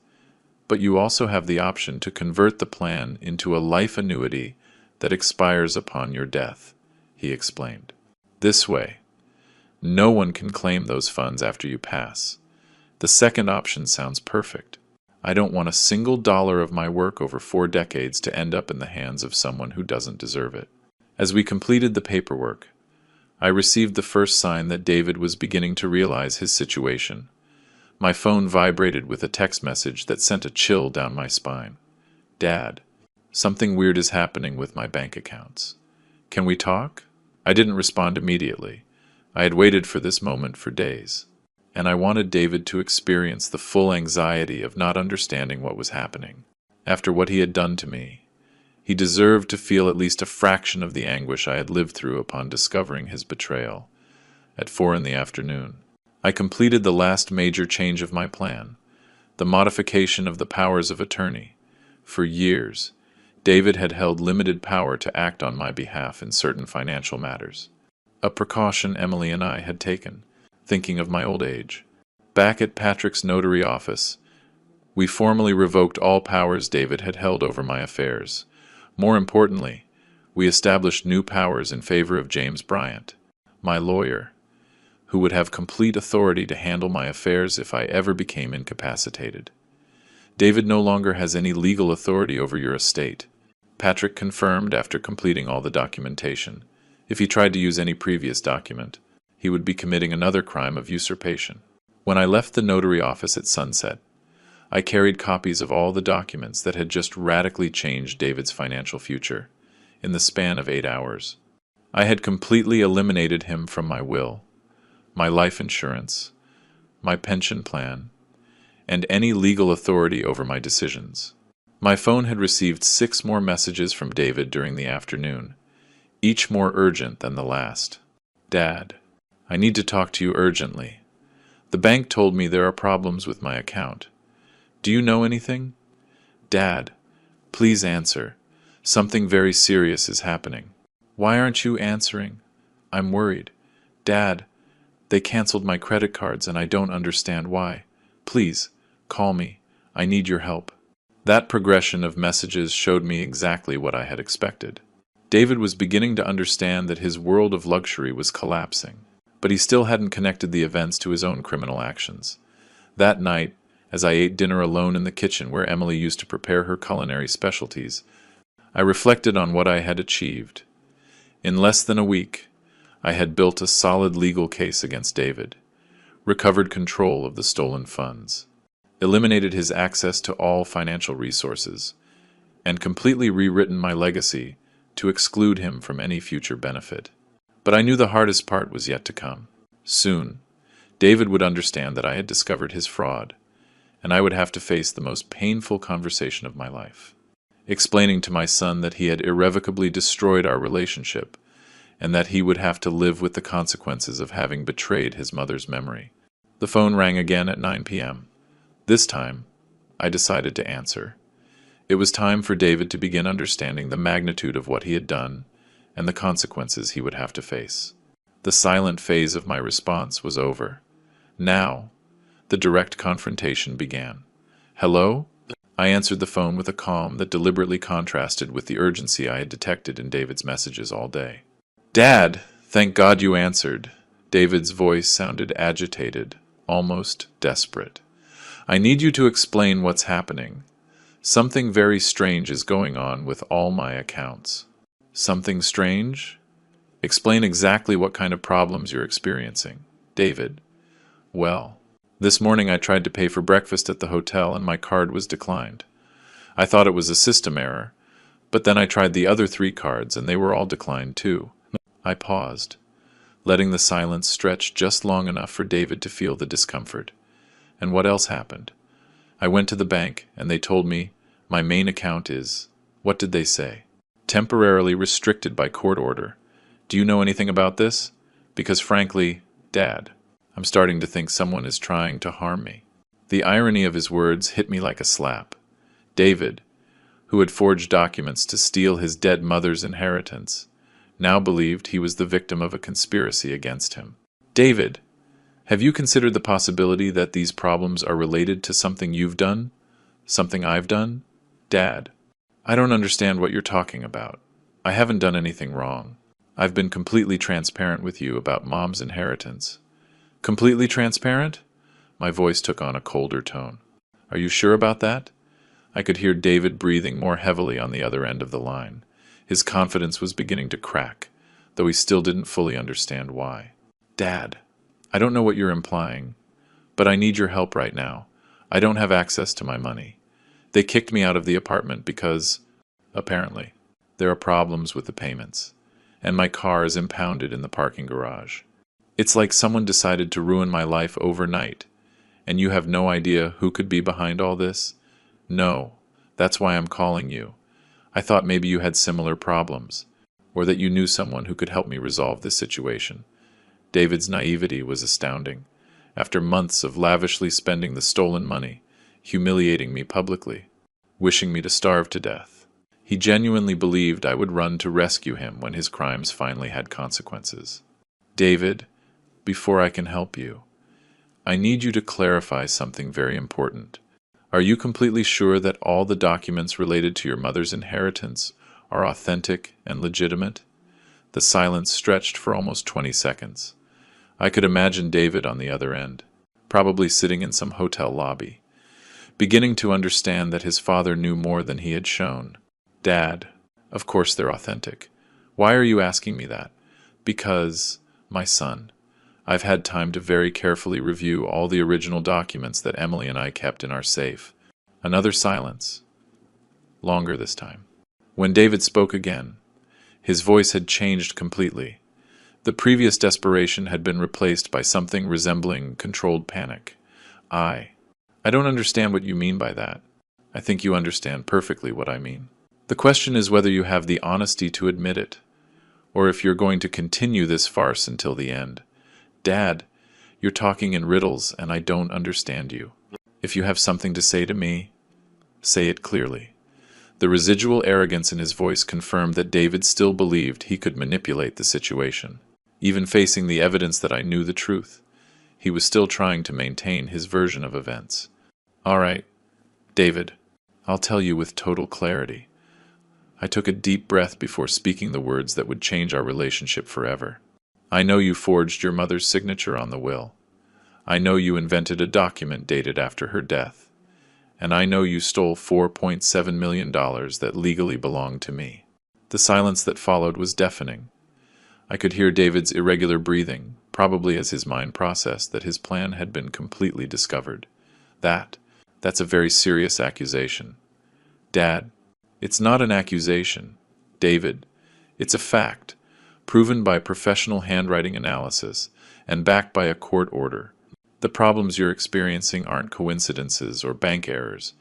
but you also have the option to convert the plan into a life annuity that expires upon your death, he explained. This way, no one can claim those funds after you pass. The second option sounds perfect. I don't want a single dollar of my work over 4 decades to end up in the hands of someone who doesn't deserve it. As we completed the paperwork, I received the first sign that David was beginning to realize his situation. My phone vibrated with a text message that sent a chill down my spine. Dad, something weird is happening with my bank accounts. Can we talk? I didn't respond immediately. I had waited for this moment for days, and I wanted David to experience the full anxiety of not understanding what was happening. After what he had done to me, he deserved to feel at least a fraction of the anguish I had lived through upon discovering his betrayal. At 4 p.m, I completed the last major change of my plan, the modification of the powers of attorney. For years, David had held limited power to act on my behalf in certain financial matters, a precaution Emily and I had taken, thinking of my old age. Back at Patrick's notary office, we formally revoked all powers David had held over my affairs. More importantly, we established new powers in favor of James Bryant, my lawyer, who would have complete authority to handle my affairs if I ever became incapacitated. David no longer has any legal authority over your estate. Patrick confirmed after completing all the documentation. If he tried to use any previous document, he would be committing another crime of usurpation. When I left the notary office at sunset, I carried copies of all the documents that had just radically changed David's financial future in the span of 8 hours. I had completely eliminated him from my will, my life insurance, my pension plan, and any legal authority over my decisions. My phone had received 6 more messages from David during the afternoon, each more urgent than the last. Dad, I need to talk to you urgently. The bank told me there are problems with my account. Do you know anything? Dad, please answer. Something very serious is happening. Why aren't you answering? I'm worried. Dad, they canceled my credit cards and I don't understand why. Please, call me. I need your help. That progression of messages showed me exactly what I had expected. David was beginning to understand that his world of luxury was collapsing, but he still hadn't connected the events to his own criminal actions. That night, as I ate dinner alone in the kitchen where Emily used to prepare her culinary specialties, I reflected on what I had achieved. In less than a week, I had built a solid legal case against David, recovered control of the stolen funds, eliminated his access to all financial resources, and completely rewritten my legacy to exclude him from any future benefit. But I knew the hardest part was yet to come. Soon, David would understand that I had discovered his fraud, and I would have to face the most painful conversation of my life, explaining to my son that he had irrevocably destroyed our relationship, and that he would have to live with the consequences of having betrayed his mother's memory. The phone rang again at 9 p.m. This time, I decided to answer. It was time for David to begin understanding the magnitude of what he had done and the consequences he would have to face. The silent phase of my response was over. Now, the direct confrontation began. Hello? I answered the phone with a calm that deliberately contrasted with the urgency I had detected in David's messages all day. Dad, thank God you answered. David's voice sounded agitated, almost desperate. I need you to explain what's happening. Something very strange is going on with all my accounts. Something strange? Explain exactly what kind of problems you're experiencing. David. Well, this morning I tried to pay for breakfast at the hotel and my card was declined. I thought it was a system error, but then I tried the other 3 cards and they were all declined too. I paused, letting the silence stretch just long enough for David to feel the discomfort. And what else happened? I went to the bank and they told me my main account is, what did they say? Temporarily restricted by court order. Do you know anything about this? Because frankly, Dad, I'm starting to think someone is trying to harm me. The irony of his words hit me like a slap. David, who had forged documents to steal his dead mother's inheritance, now believed he was the victim of a conspiracy against him. David, have you considered the possibility that these problems are related to something you've done? Something I've done? Dad, I don't understand what you're talking about. I haven't done anything wrong. I've been completely transparent with you about Mom's inheritance. Completely transparent? My voice took on a colder tone. Are you sure about that? I could hear David breathing more heavily on the other end of the line. His confidence was beginning to crack, though he still didn't fully understand why. Dad, I don't know what you're implying, but I need your help right now. I don't have access to my money. They kicked me out of the apartment because, apparently, there are problems with the payments, and my car is impounded in the parking garage. It's like someone decided to ruin my life overnight, and you have no idea who could be behind all this? No, that's why I'm calling you. I thought maybe you had similar problems, or that you knew someone who could help me resolve this situation. David's naivety was astounding. After months of lavishly spending the stolen money, humiliating me publicly, wishing me to starve to death, he genuinely believed I would run to rescue him when his crimes finally had consequences. David, before I can help you, I need you to clarify something very important. Are you completely sure that all the documents related to your mother's inheritance are authentic and legitimate? The silence stretched for almost 20 seconds. I could imagine David on the other end, probably sitting in some hotel lobby, beginning to understand that his father knew more than he had shown. Dad, Of course they're authentic. Why are you asking me that? Because, my son, I've had time to very carefully review all the original documents that Emily and I kept in our safe. Another silence. Longer this time. When David spoke again, his voice had changed completely. The previous desperation had been replaced by something resembling controlled panic. I don't understand what you mean by that. I think you understand perfectly what I mean. The question is whether you have the honesty to admit it, or if you're going to continue this farce until the end. Dad, you're talking in riddles and I don't understand you. If you have something to say to me, say it clearly. The residual arrogance in his voice confirmed that David still believed he could manipulate the situation. Even facing the evidence that I knew the truth, he was still trying to maintain his version of events. All right, David, I'll tell you with total clarity. I took a deep breath before speaking the words that would change our relationship forever. I know you forged your mother's signature on the will. I know you invented a document dated after her death. And I know you stole $4.7 million that legally belonged to me. The silence that followed was deafening. I could hear David's irregular breathing, probably as his mind processed that his plan had been completely discovered. That's a very serious accusation. Dad, it's not an accusation. David, it's a fact, proven by professional handwriting analysis and backed by a court order. The problems you're experiencing aren't coincidences or bank errors.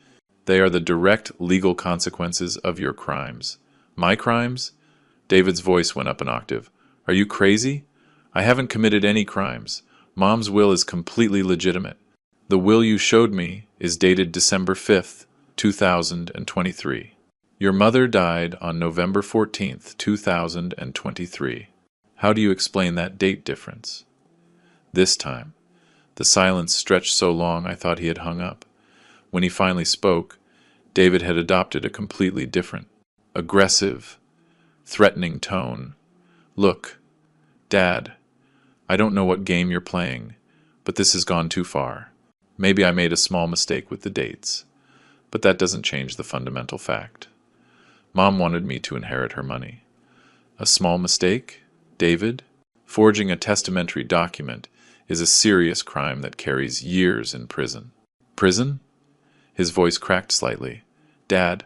They are the direct legal consequences of your crimes. My crimes? David's voice went up an octave. Are you crazy? I haven't committed any crimes. Mom's will is completely legitimate. The will you showed me is dated December 5th, 2023. Your mother died on November 14th, 2023. How do you explain that date difference? This time, the silence stretched so long I thought he had hung up. When he finally spoke, David had adopted a completely different, aggressive, threatening tone. Look, Dad, I don't know what game you're playing, but this has gone too far. Maybe I made a small mistake with the dates, but that doesn't change the fundamental fact. Mom wanted me to inherit her money. A small mistake? David? Forging a testamentary document is a serious crime that carries years in prison. Prison? His voice cracked slightly. Dad,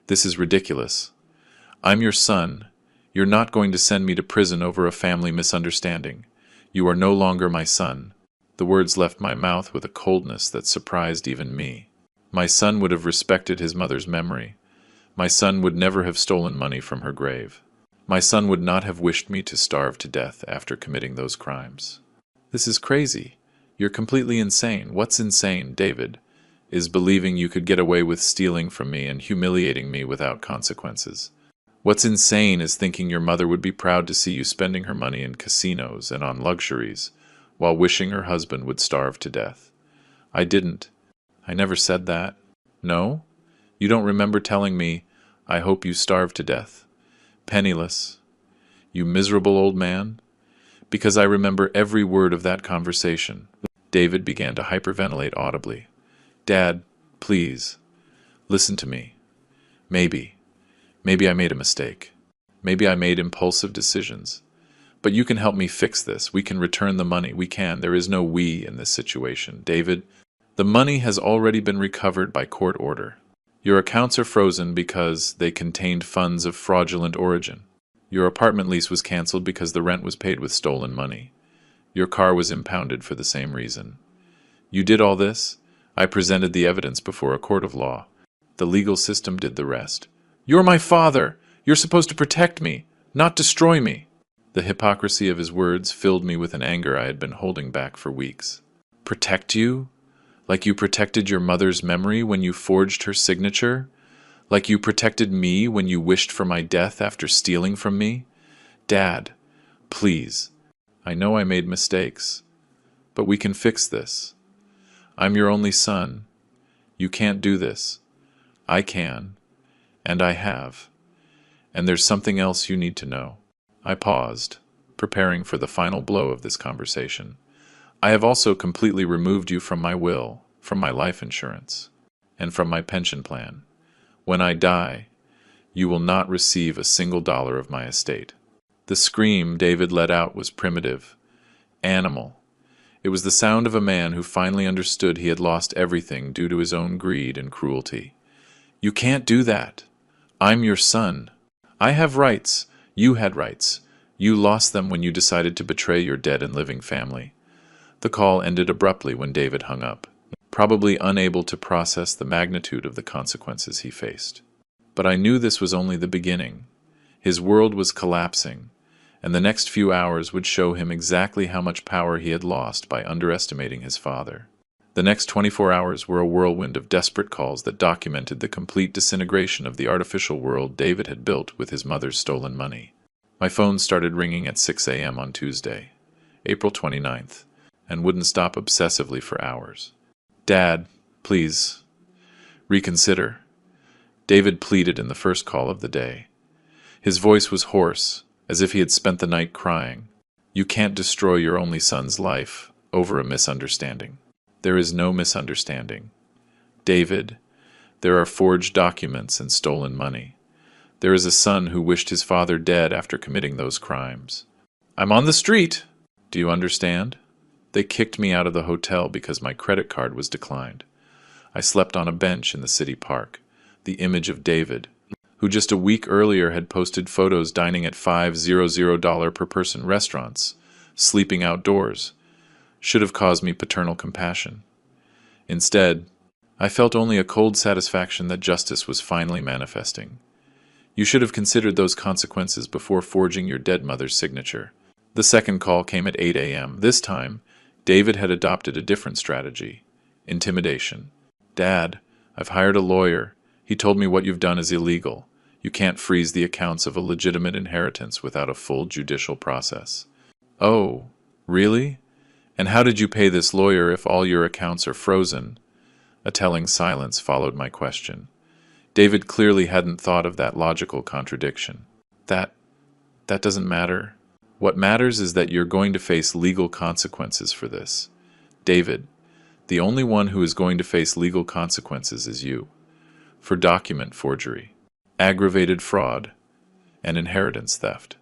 this is ridiculous. I'm your son. You're not going to send me to prison over a family misunderstanding. You are no longer my son. The words left my mouth with a coldness that surprised even me. My son would have respected his mother's memory. My son would never have stolen money from her grave. My son would not have wished me to starve to death after committing those crimes. This is crazy. You're completely insane. What's insane, David, is believing you could get away with stealing from me and humiliating me without consequences. What's insane is thinking your mother would be proud to see you spending her money in casinos and on luxuries, while wishing her husband would starve to death. I didn't. I never said that. No? You don't remember telling me, I hope you starve to death. Penniless. You miserable old man. Because I remember every word of that conversation. David began to hyperventilate audibly. Dad, please, listen to me. Maybe I made a mistake. Maybe I made impulsive decisions. But you can help me fix this. We can return the money. We can. There is no we in this situation. David, the money has already been recovered by court order. Your accounts are frozen because they contained funds of fraudulent origin. Your apartment lease was canceled because the rent was paid with stolen money. Your car was impounded for the same reason. You did all this. I presented the evidence before a court of law. The legal system did the rest. You're my father. You're supposed to protect me, not destroy me. The hypocrisy of his words filled me with an anger I had been holding back for weeks. Protect you? Like you protected your mother's memory when you forged her signature? Like you protected me when you wished for my death after stealing from me? Dad, please. I know I made mistakes, but we can fix this. I'm your only son. You can't do this. I can, and I have. And there's something else you need to know. I paused, preparing for the final blow of this conversation. I have also completely removed you from my will, from my life insurance, and from my pension plan. When I die, You will not receive a single dollar of my estate." The scream David let out was primitive, animal. It was the sound of a man who finally understood he had lost everything due to his own greed and cruelty. "You can't do that. I'm your son. I have rights. You had rights. You lost them when you decided to betray your dead and living family." The call ended abruptly when David hung up, probably unable to process the magnitude of the consequences he faced. But I knew this was only the beginning. His world was collapsing, and the next few hours would show him exactly how much power he had lost by underestimating his father. The next 24 hours were a whirlwind of desperate calls that documented the complete disintegration of the artificial world David had built with his mother's stolen money. My phone started ringing at 6 a.m. on Tuesday, April 29th, and wouldn't stop obsessively for hours. "Dad, please, reconsider," David pleaded in the first call of the day. His voice was hoarse, as if he had spent the night crying. "You can't destroy your only son's life over a misunderstanding." "There is no misunderstanding. David, there are forged documents and stolen money. There is a son who wished his father dead after committing those crimes." "I'm on the street. Do you understand? They kicked me out of the hotel because my credit card was declined. I slept on a bench in the city park, the image of David, who just a week earlier had posted photos dining at $500 per person restaurants, sleeping outdoors, should have caused me paternal compassion. Instead, I felt only a cold satisfaction that justice was finally manifesting. You should have considered those consequences before forging your dead mother's signature." The second call came at 8 a.m. This time, David had adopted a different strategy: intimidation. "Dad, I've hired a lawyer. He told me what you've done is illegal. You can't freeze the accounts of a legitimate inheritance without a full judicial process." "Oh, really? And how did you pay this lawyer if all your accounts are frozen?" A telling silence followed my question. David clearly hadn't thought of that logical contradiction. That doesn't matter. What matters is that you're going to face legal consequences for this. David, the only one who is going to face legal consequences is you. For document forgery, aggravated fraud, and inheritance theft.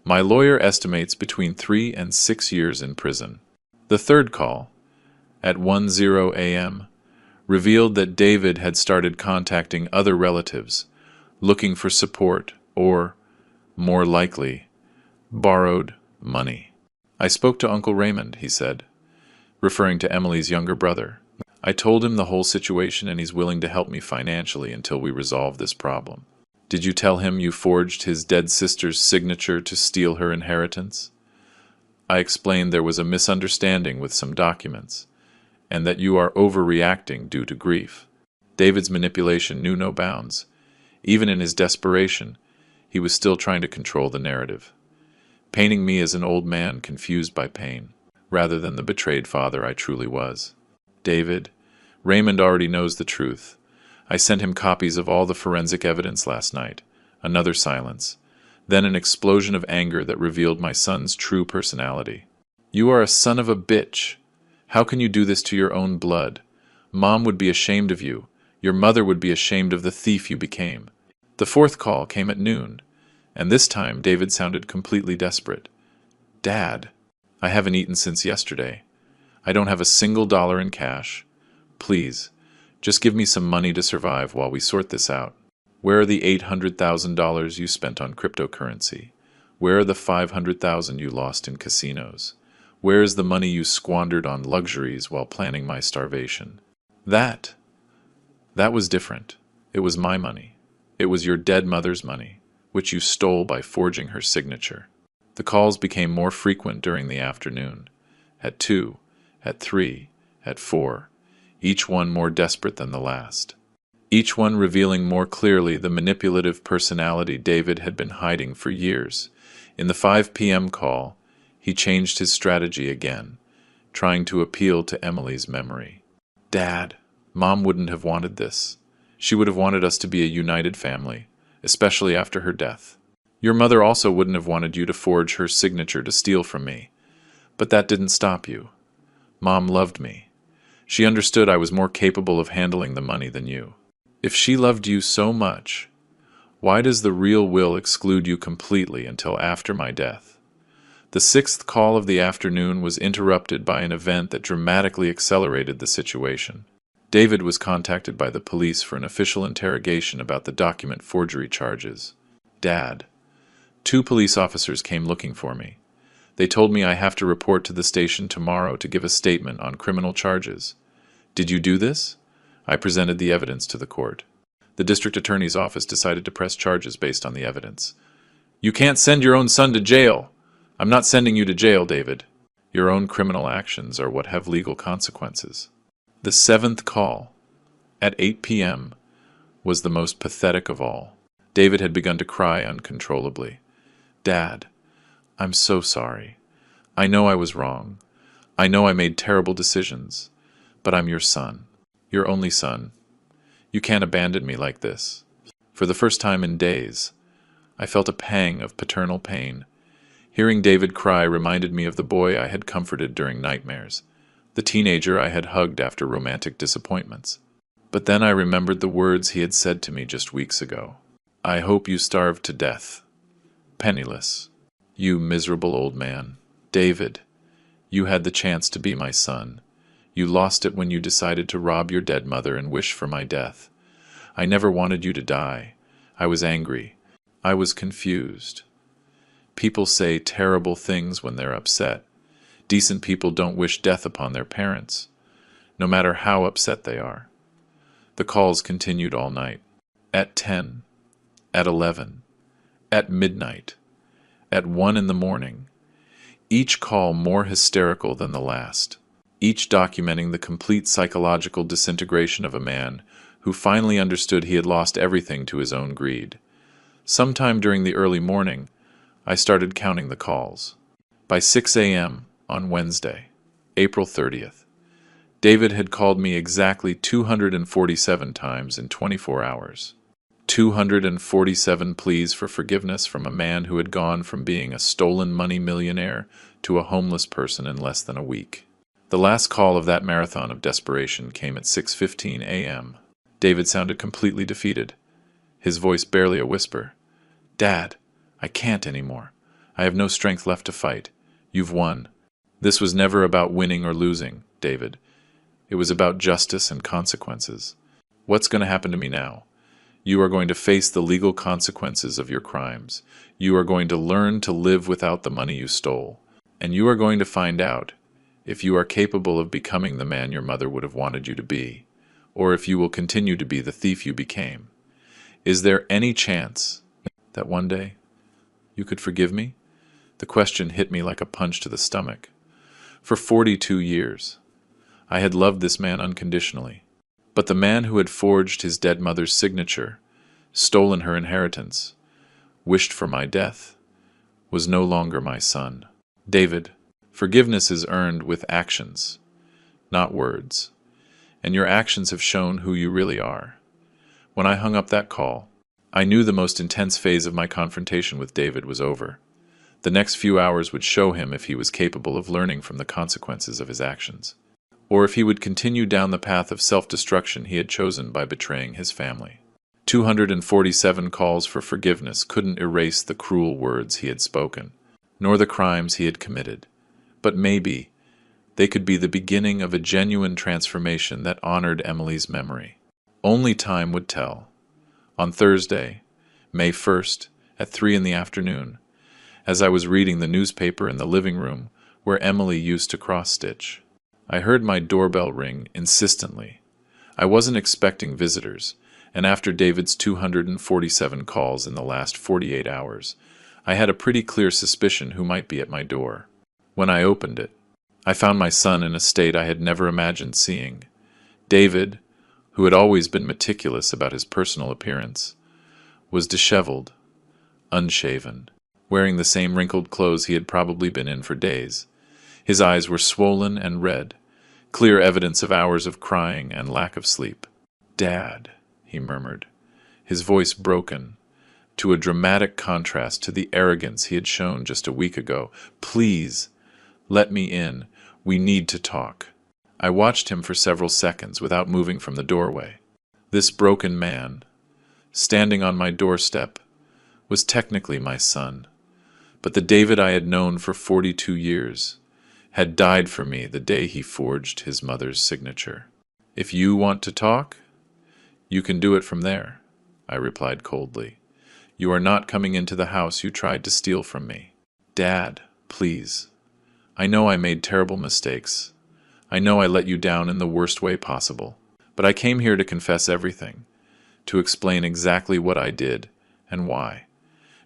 My lawyer estimates between 3 and 6 years in prison. The third call, at 10 a.m., revealed that David had started contacting other relatives, looking for support or, more likely, borrowed money. "I spoke to Uncle Raymond," he said, referring to Emily's younger brother. "I told him the whole situation and he's willing to help me financially until we resolve this problem." "Did you tell him you forged his dead sister's signature to steal her inheritance?" "I explained there was a misunderstanding with some documents, and that you are overreacting due to grief." David's manipulation knew no bounds. Even in his desperation, he was still trying to control the narrative, painting me as an old man confused by pain, rather than the betrayed father I truly was. "David, Raymond already knows the truth. I sent him copies of all the forensic evidence last night." Another silence, then an explosion of anger that revealed my son's true personality. "You are a son of a bitch. How can you do this to your own blood? Mom would be ashamed of you. Your mother would be ashamed of the thief you became." The fourth call came at noon, and this time David sounded completely desperate. "Dad, I haven't eaten since yesterday. I don't have a single dollar in cash. Please, just give me some money to survive while we sort this out. Where are the $800,000 you spent on cryptocurrency? Where are the $500,000 you lost in casinos? Where is the money you squandered on luxuries while planning my starvation?" That was different. It was my money. It was your dead mother's money, which you stole by forging her signature. The calls became more frequent during the afternoon. At 2, at 3, at 4, each one more desperate than the last. Each one revealing more clearly the manipulative personality David had been hiding for years. In the 5 p.m. call, he changed his strategy again, trying to appeal to Emily's memory. "Dad, Mom wouldn't have wanted this. She would have wanted us to be a united family, especially after her death. Your mother also wouldn't have wanted you to forge her signature to steal from me. But that didn't stop you. Mom loved me. She understood I was more capable of handling the money than you. If she loved you so much, Why does the real will exclude you completely until after my death? The sixth call of the afternoon was interrupted by an event that dramatically accelerated the situation. David was contacted by the police for an official interrogation about the document forgery charges. Dad. 2 police officers came looking for me. They told me I have to report to the station tomorrow to give a statement on criminal charges. Did you do this? I presented the evidence to the court. The district attorney's office decided to press charges based on the evidence. You can't send your own son to jail. I'm not sending you to jail, David. Your own criminal actions are what have legal consequences. The 7th call, at 8 p.m., was the most pathetic of all. David had begun to cry uncontrollably. Dad, I'm so sorry. I know I was wrong. I know I made terrible decisions. But I'm your son. Your only son. You can't abandon me like this. For the first time in days, I felt a pang of paternal pain. Hearing David cry reminded me of the boy I had comforted during nightmares, the teenager I had hugged after romantic disappointments. But then I remembered the words he had said to me just weeks ago. I hope you starve to death. Penniless. You miserable old man. David, you had the chance to be my son. You lost it when you decided to rob your dead mother and wish for my death. I never wanted you to die. I was angry. I was confused. People say terrible things when they're upset. Decent people don't wish death upon their parents, no matter how upset they are. The calls continued all night. At 10, at 11, at midnight, at 1 in the morning. Each call more hysterical than the last. Each documenting the complete psychological disintegration of a man who finally understood he had lost everything to his own greed. Sometime during the early morning, I started counting the calls. By 6 a.m. on Wednesday, April 30th, David had called me exactly 247 times in 24 hours. 247 pleas for forgiveness from a man who had gone from being a stolen money millionaire to a homeless person in less than a week. The last call of that marathon of desperation came at 6:15 a.m. David sounded completely defeated, his voice barely a whisper. Dad, I can't anymore. I have no strength left to fight. You've won. This was never about winning or losing, David. It was about justice and consequences. What's going to happen to me now? You are going to face the legal consequences of your crimes. You are going to learn to live without the money you stole. And you are going to find out if you are capable of becoming the man your mother would have wanted you to be, or if you will continue to be the thief you became. Is there any chance that one day you could forgive me? The question hit me like a punch to the stomach. For 42 years, I had loved this man unconditionally. But the man who had forged his dead mother's signature, stolen her inheritance, wished for my death, was no longer my son. David, forgiveness is earned with actions, not words. And your actions have shown who you really are. When I hung up that call, I knew the most intense phase of my confrontation with David was over. The next few hours would show him if he was capable of learning from the consequences of his actions, or if he would continue down the path of self-destruction he had chosen by betraying his family. 247 calls for forgiveness couldn't erase the cruel words he had spoken, nor the crimes he had committed. But maybe they could be the beginning of a genuine transformation that honored Emily's memory. Only time would tell. On Thursday, May 1st, at 3 in the afternoon, as I was reading the newspaper in the living room where Emily used to cross-stitch, I heard my doorbell ring insistently. I wasn't expecting visitors, and after David's 247 calls in the last 48 hours, I had a pretty clear suspicion who might be at my door. When I opened it, I found my son in a state I had never imagined seeing. David, who had always been meticulous about his personal appearance, was disheveled, unshaven, wearing the same wrinkled clothes he had probably been in for days. His eyes were swollen and red, clear evidence of hours of crying and lack of sleep. "Dad," he murmured, his voice broken to a dramatic contrast to the arrogance he had shown just a week ago. "Please, let me in. We need to talk." I watched him for several seconds without moving from the doorway. This broken man, standing on my doorstep, was technically my son, but the David I had known for 42 years had died for me the day he forged his mother's signature. If you want to talk, you can do it from there, I replied coldly. You are not coming into the house you tried to steal from me. Dad, please. I know I made terrible mistakes. I know I let you down in the worst way possible. But I came here to confess everything, to explain exactly what I did and why.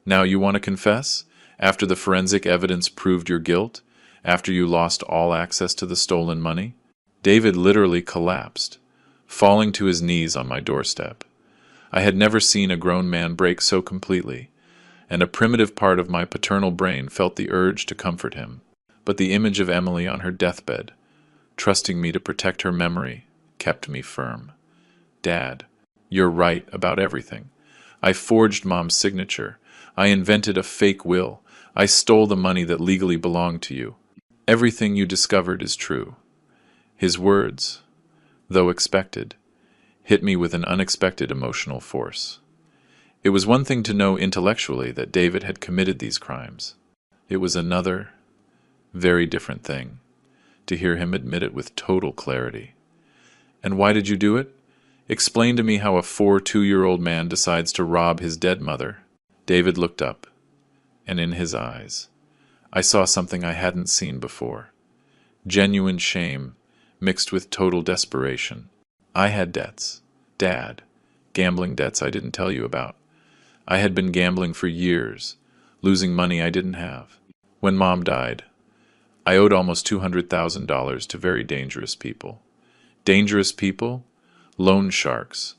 Now you want to confess? After the forensic evidence proved your guilt? After you lost all access to the stolen money? David literally collapsed, falling to his knees on my doorstep. I had never seen a grown man break so completely, and a primitive part of my paternal brain felt the urge to comfort him. But the image of Emily on her deathbed, trusting me to protect her memory, kept me firm. Dad, you're right about everything. I forged Mom's signature. I invented a fake will. I stole the money that legally belonged to you. Everything you discovered is true. His words, though expected, hit me with an unexpected emotional force. It was one thing to know intellectually that David had committed these crimes. It was another, very different thing to hear him admit it with total clarity. And why did you do it? Explain to me how a 2-year-old man decides to rob his dead mother. David looked up, and in his eyes, I saw something I hadn't seen before. Genuine shame mixed with total desperation. I had debts. Dad. Gambling debts I didn't tell you about. I had been gambling for years, losing money I didn't have. When Mom died, I owed almost $200,000 to very dangerous people. Dangerous people? Loan sharks.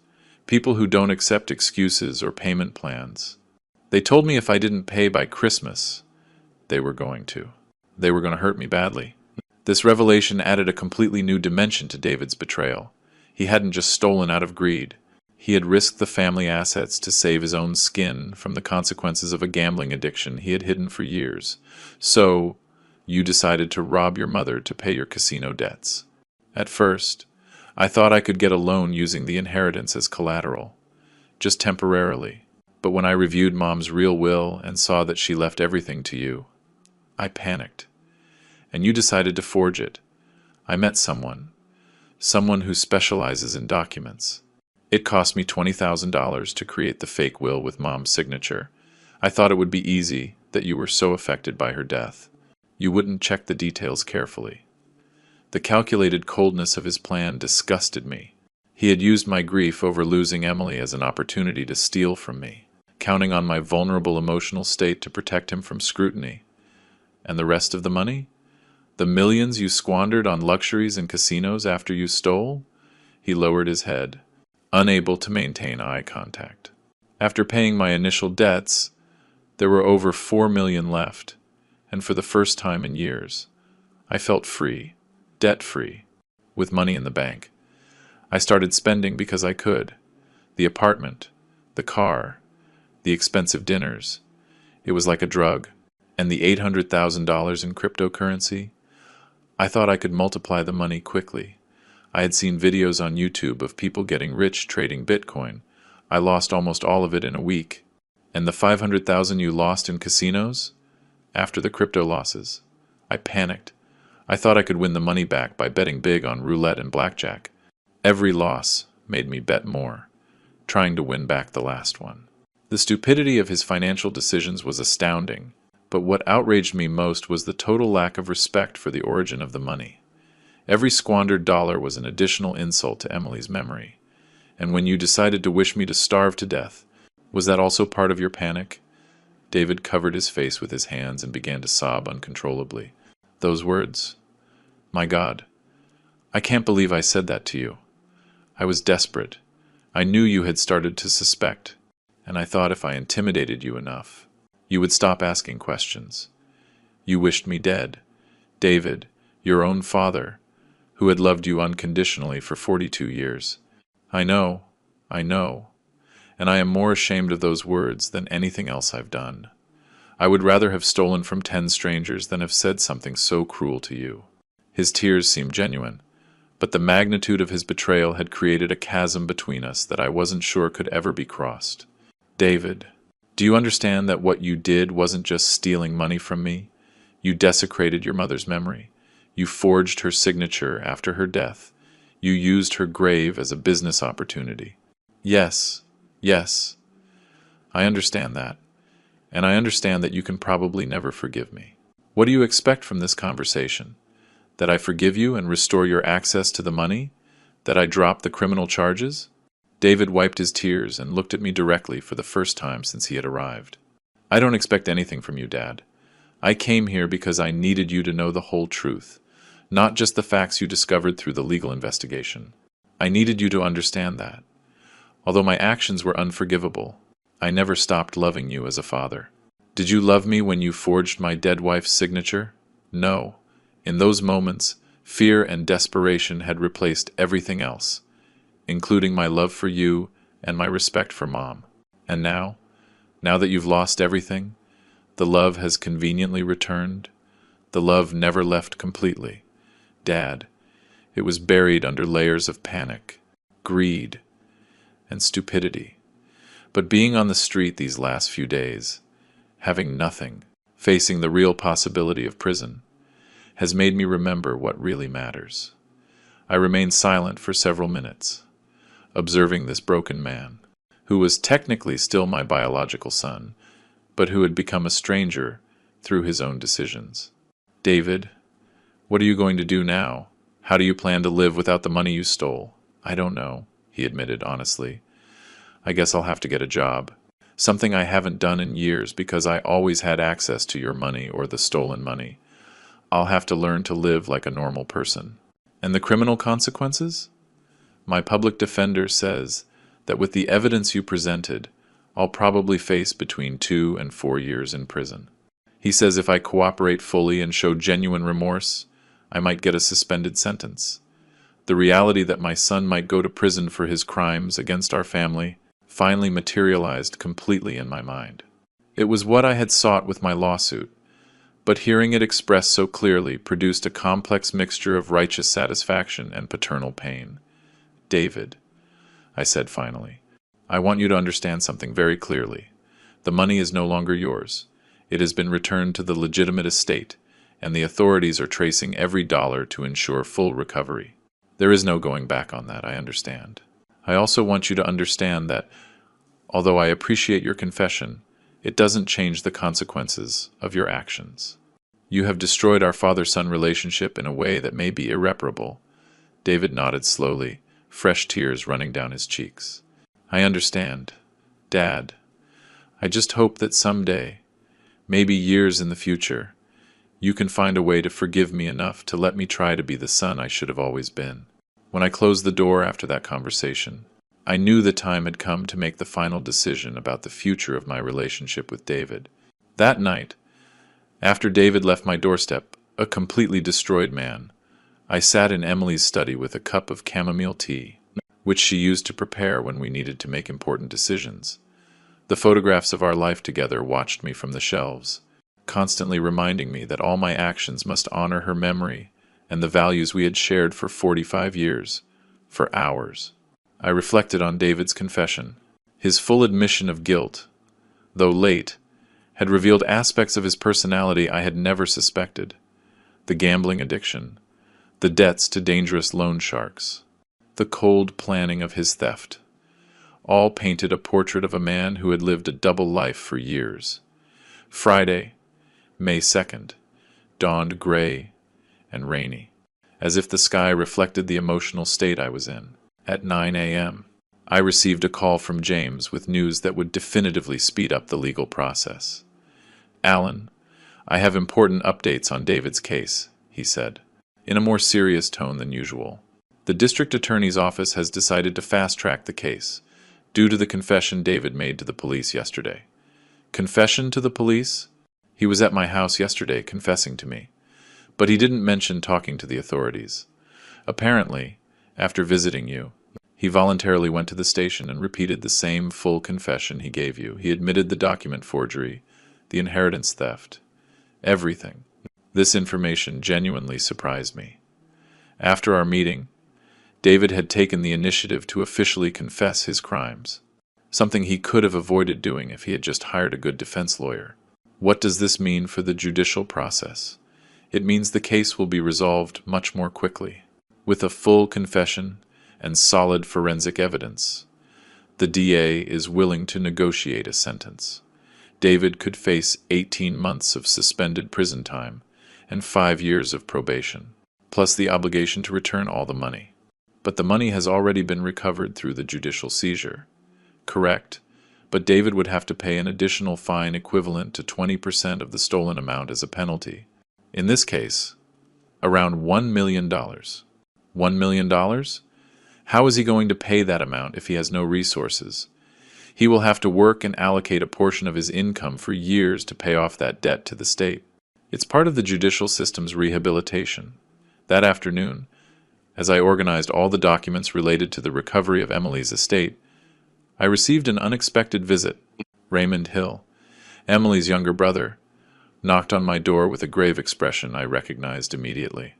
People who don't accept excuses or payment plans. They told me if I didn't pay by Christmas, they were going to. They were going to hurt me badly. This revelation added a completely new dimension to David's betrayal. He hadn't just stolen out of greed. He had risked the family assets to save his own skin from the consequences of a gambling addiction he had hidden for years. So, you decided to rob your mother to pay your casino debts. At first, I thought I could get a loan using the inheritance as collateral, just temporarily. But when I reviewed Mom's real will and saw that she left everything to you, I panicked. And you decided to forge it. I met someone who specializes in documents. It cost me $20,000 to create the fake will with Mom's signature. I thought it would be easy, that you were so affected by her death. You wouldn't check the details carefully. The calculated coldness of his plan disgusted me. He had used my grief over losing Emily as an opportunity to steal from me, counting on my vulnerable emotional state to protect him from scrutiny. And the rest of the money? The millions you squandered on luxuries and casinos after you stole? He lowered his head, unable to maintain eye contact. After paying my initial debts, there were over $4 million left, and for the first time in years, I felt free, debt-free, with money in the bank. I started spending because I could. The apartment, the car, the expensive dinners. It was like a drug. And the $800,000 in cryptocurrency? I thought I could multiply the money quickly. I had seen videos on YouTube of people getting rich trading Bitcoin. I lost almost all of it in a week. And the $500,000 you lost in casinos? After the crypto losses. I panicked. I thought I could win the money back by betting big on roulette and blackjack. Every loss made me bet more, trying to win back the last one. The stupidity of his financial decisions was astounding, but what outraged me most was the total lack of respect for the origin of the money. Every squandered dollar was an additional insult to Emily's memory. And when you decided to wish me to starve to death, was that also part of your panic? David covered his face with his hands and began to sob uncontrollably. Those words. My God, I can't believe I said that to you. I was desperate. I knew you had started to suspect, and I thought if I intimidated you enough, you would stop asking questions. You wished me dead. David, your own father, who had loved you unconditionally for 42 years. I know, and I am more ashamed of those words than anything else I've done. I would rather have stolen from 10 strangers than have said something so cruel to you. His tears seemed genuine, But the magnitude of his betrayal had created a chasm between us that I wasn't sure could ever be crossed. David, do you understand that what you did wasn't just stealing money from me? You desecrated your mother's memory. You forged her signature after her death. You used her grave as a business opportunity. Yes, yes, I understand that. And I understand that you can probably never forgive me. What do you expect from this conversation? That I forgive you and restore your access to the money? That I drop the criminal charges? David wiped his tears and looked at me directly for the first time since he had arrived. I don't expect anything from you, Dad. I came here because I needed you to know the whole truth, not just the facts you discovered through the legal investigation. I needed you to understand that. Although my actions were unforgivable, I never stopped loving you as a father. Did you love me when you forged my dead wife's signature? No. In those moments, fear and desperation had replaced everything else, including my love for you and my respect for Mom. And now that you've lost everything, the love has conveniently returned. The love never left completely. Dad, it was buried under layers of panic, greed, and stupidity. But being on the street these last few days, having nothing, facing the real possibility of prison, has made me remember what really matters. I remained silent for several minutes, observing this broken man, who was technically still my biological son, but who had become a stranger through his own decisions. David, what are you going to do now? How do you plan to live without the money you stole? I don't know, he admitted honestly. I guess I'll have to get a job. Something I haven't done in years because I always had access to your money or the stolen money. I'll have to learn to live like a normal person. And the criminal consequences? My public defender says that with the evidence you presented, I'll probably face between 2 and 4 years in prison. He says if I cooperate fully and show genuine remorse, I might get a suspended sentence. The reality that my son might go to prison for his crimes against our family finally materialized completely in my mind. It was what I had sought with my lawsuit, but hearing it expressed so clearly produced a complex mixture of righteous satisfaction and paternal pain. David, I said finally, I want you to understand something very clearly. The money is no longer yours. It has been returned to the legitimate estate, and the authorities are tracing every dollar to ensure full recovery. There is no going back on that, I understand. I also want you to understand that, although I appreciate your confession, it doesn't change the consequences of your actions. You have destroyed our father-son relationship in a way that may be irreparable. David nodded slowly, fresh tears running down his cheeks. I understand. Dad, I just hope that someday, maybe years in the future, you can find a way to forgive me enough to let me try to be the son I should have always been. When I closed the door after that conversation, I knew the time had come to make the final decision about the future of my relationship with David. That night, after David left my doorstep, a completely destroyed man, I sat in Emily's study with a cup of chamomile tea, which she used to prepare when we needed to make important decisions. The photographs of our life together watched me from the shelves, constantly reminding me that all my actions must honor her memory and the values we had shared for 45 years, for hours. I reflected on David's confession. His full admission of guilt, though late, had revealed aspects of his personality I had never suspected. The gambling addiction, the debts to dangerous loan sharks, the cold planning of his theft, all painted a portrait of a man who had lived a double life for years. Friday, May 2nd, dawned gray and rainy, as if the sky reflected the emotional state I was in. At 9 a.m., I received a call from James with news that would definitively speed up the legal process. Alan, I have important updates on David's case, he said, in a more serious tone than usual. The district attorney's office has decided to fast-track the case, due to the confession David made to the police yesterday. Confession to the police? He was at my house yesterday confessing to me, but he didn't mention talking to the authorities. Apparently, after visiting you, he voluntarily went to the station and repeated the same full confession he gave you. He admitted the document forgery, the inheritance theft, everything. This information genuinely surprised me. After our meeting, David had taken the initiative to officially confess his crimes, something he could have avoided doing if he had just hired a good defense lawyer. What does this mean for the judicial process? It means the case will be resolved much more quickly. With a full confession and solid forensic evidence, the DA is willing to negotiate a sentence. David could face 18 months of suspended prison time and 5 years of probation, plus the obligation to return all the money. But the money has already been recovered through the judicial seizure. Correct, but David would have to pay an additional fine equivalent to 20% of the stolen amount as a penalty. In this case, around $1 million. $1 million? How is he going to pay that amount if he has no resources? He will have to work and allocate a portion of his income for years to pay off that debt to the state. It's part of the judicial system's rehabilitation. That afternoon, as I organized all the documents related to the recovery of Emily's estate, I received an unexpected visit. Raymond Hill, Emily's younger brother, knocked on my door with a grave expression I recognized immediately.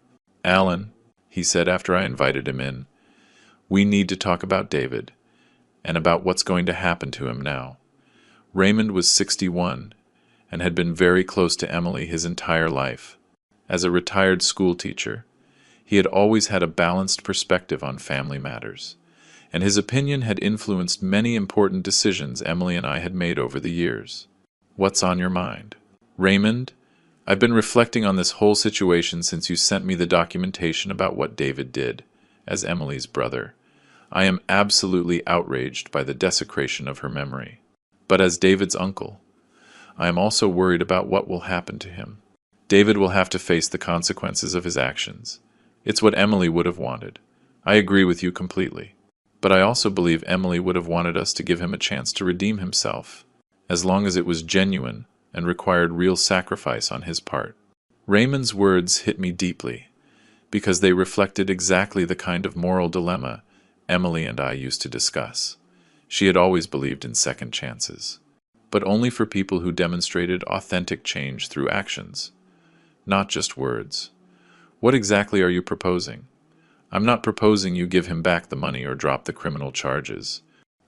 "Alan," he said after I invited him in, "we need to talk about David, and about what's going to happen to him now." Raymond was 61 and had been very close to Emily his entire life. As a retired school teacher, he had always had a balanced perspective on family matters, and his opinion had influenced many important decisions Emily and I had made over the years. "What's on your mind?" "Raymond, I've been reflecting on this whole situation since you sent me the documentation about what David did, as Emily's brother. I am absolutely outraged by the desecration of her memory. But as David's uncle, I am also worried about what will happen to him. David will have to face the consequences of his actions. It's what Emily would have wanted. I agree with you completely. But I also believe Emily would have wanted us to give him a chance to redeem himself, as long as it was genuine and required real sacrifice on his part." Raymond's words hit me deeply, because they reflected exactly the kind of moral dilemma Emily and I used to discuss. She had always believed in second chances, but only for people who demonstrated authentic change through actions, not just words. "What exactly are you proposing?" "I'm not proposing you give him back the money or drop the criminal charges.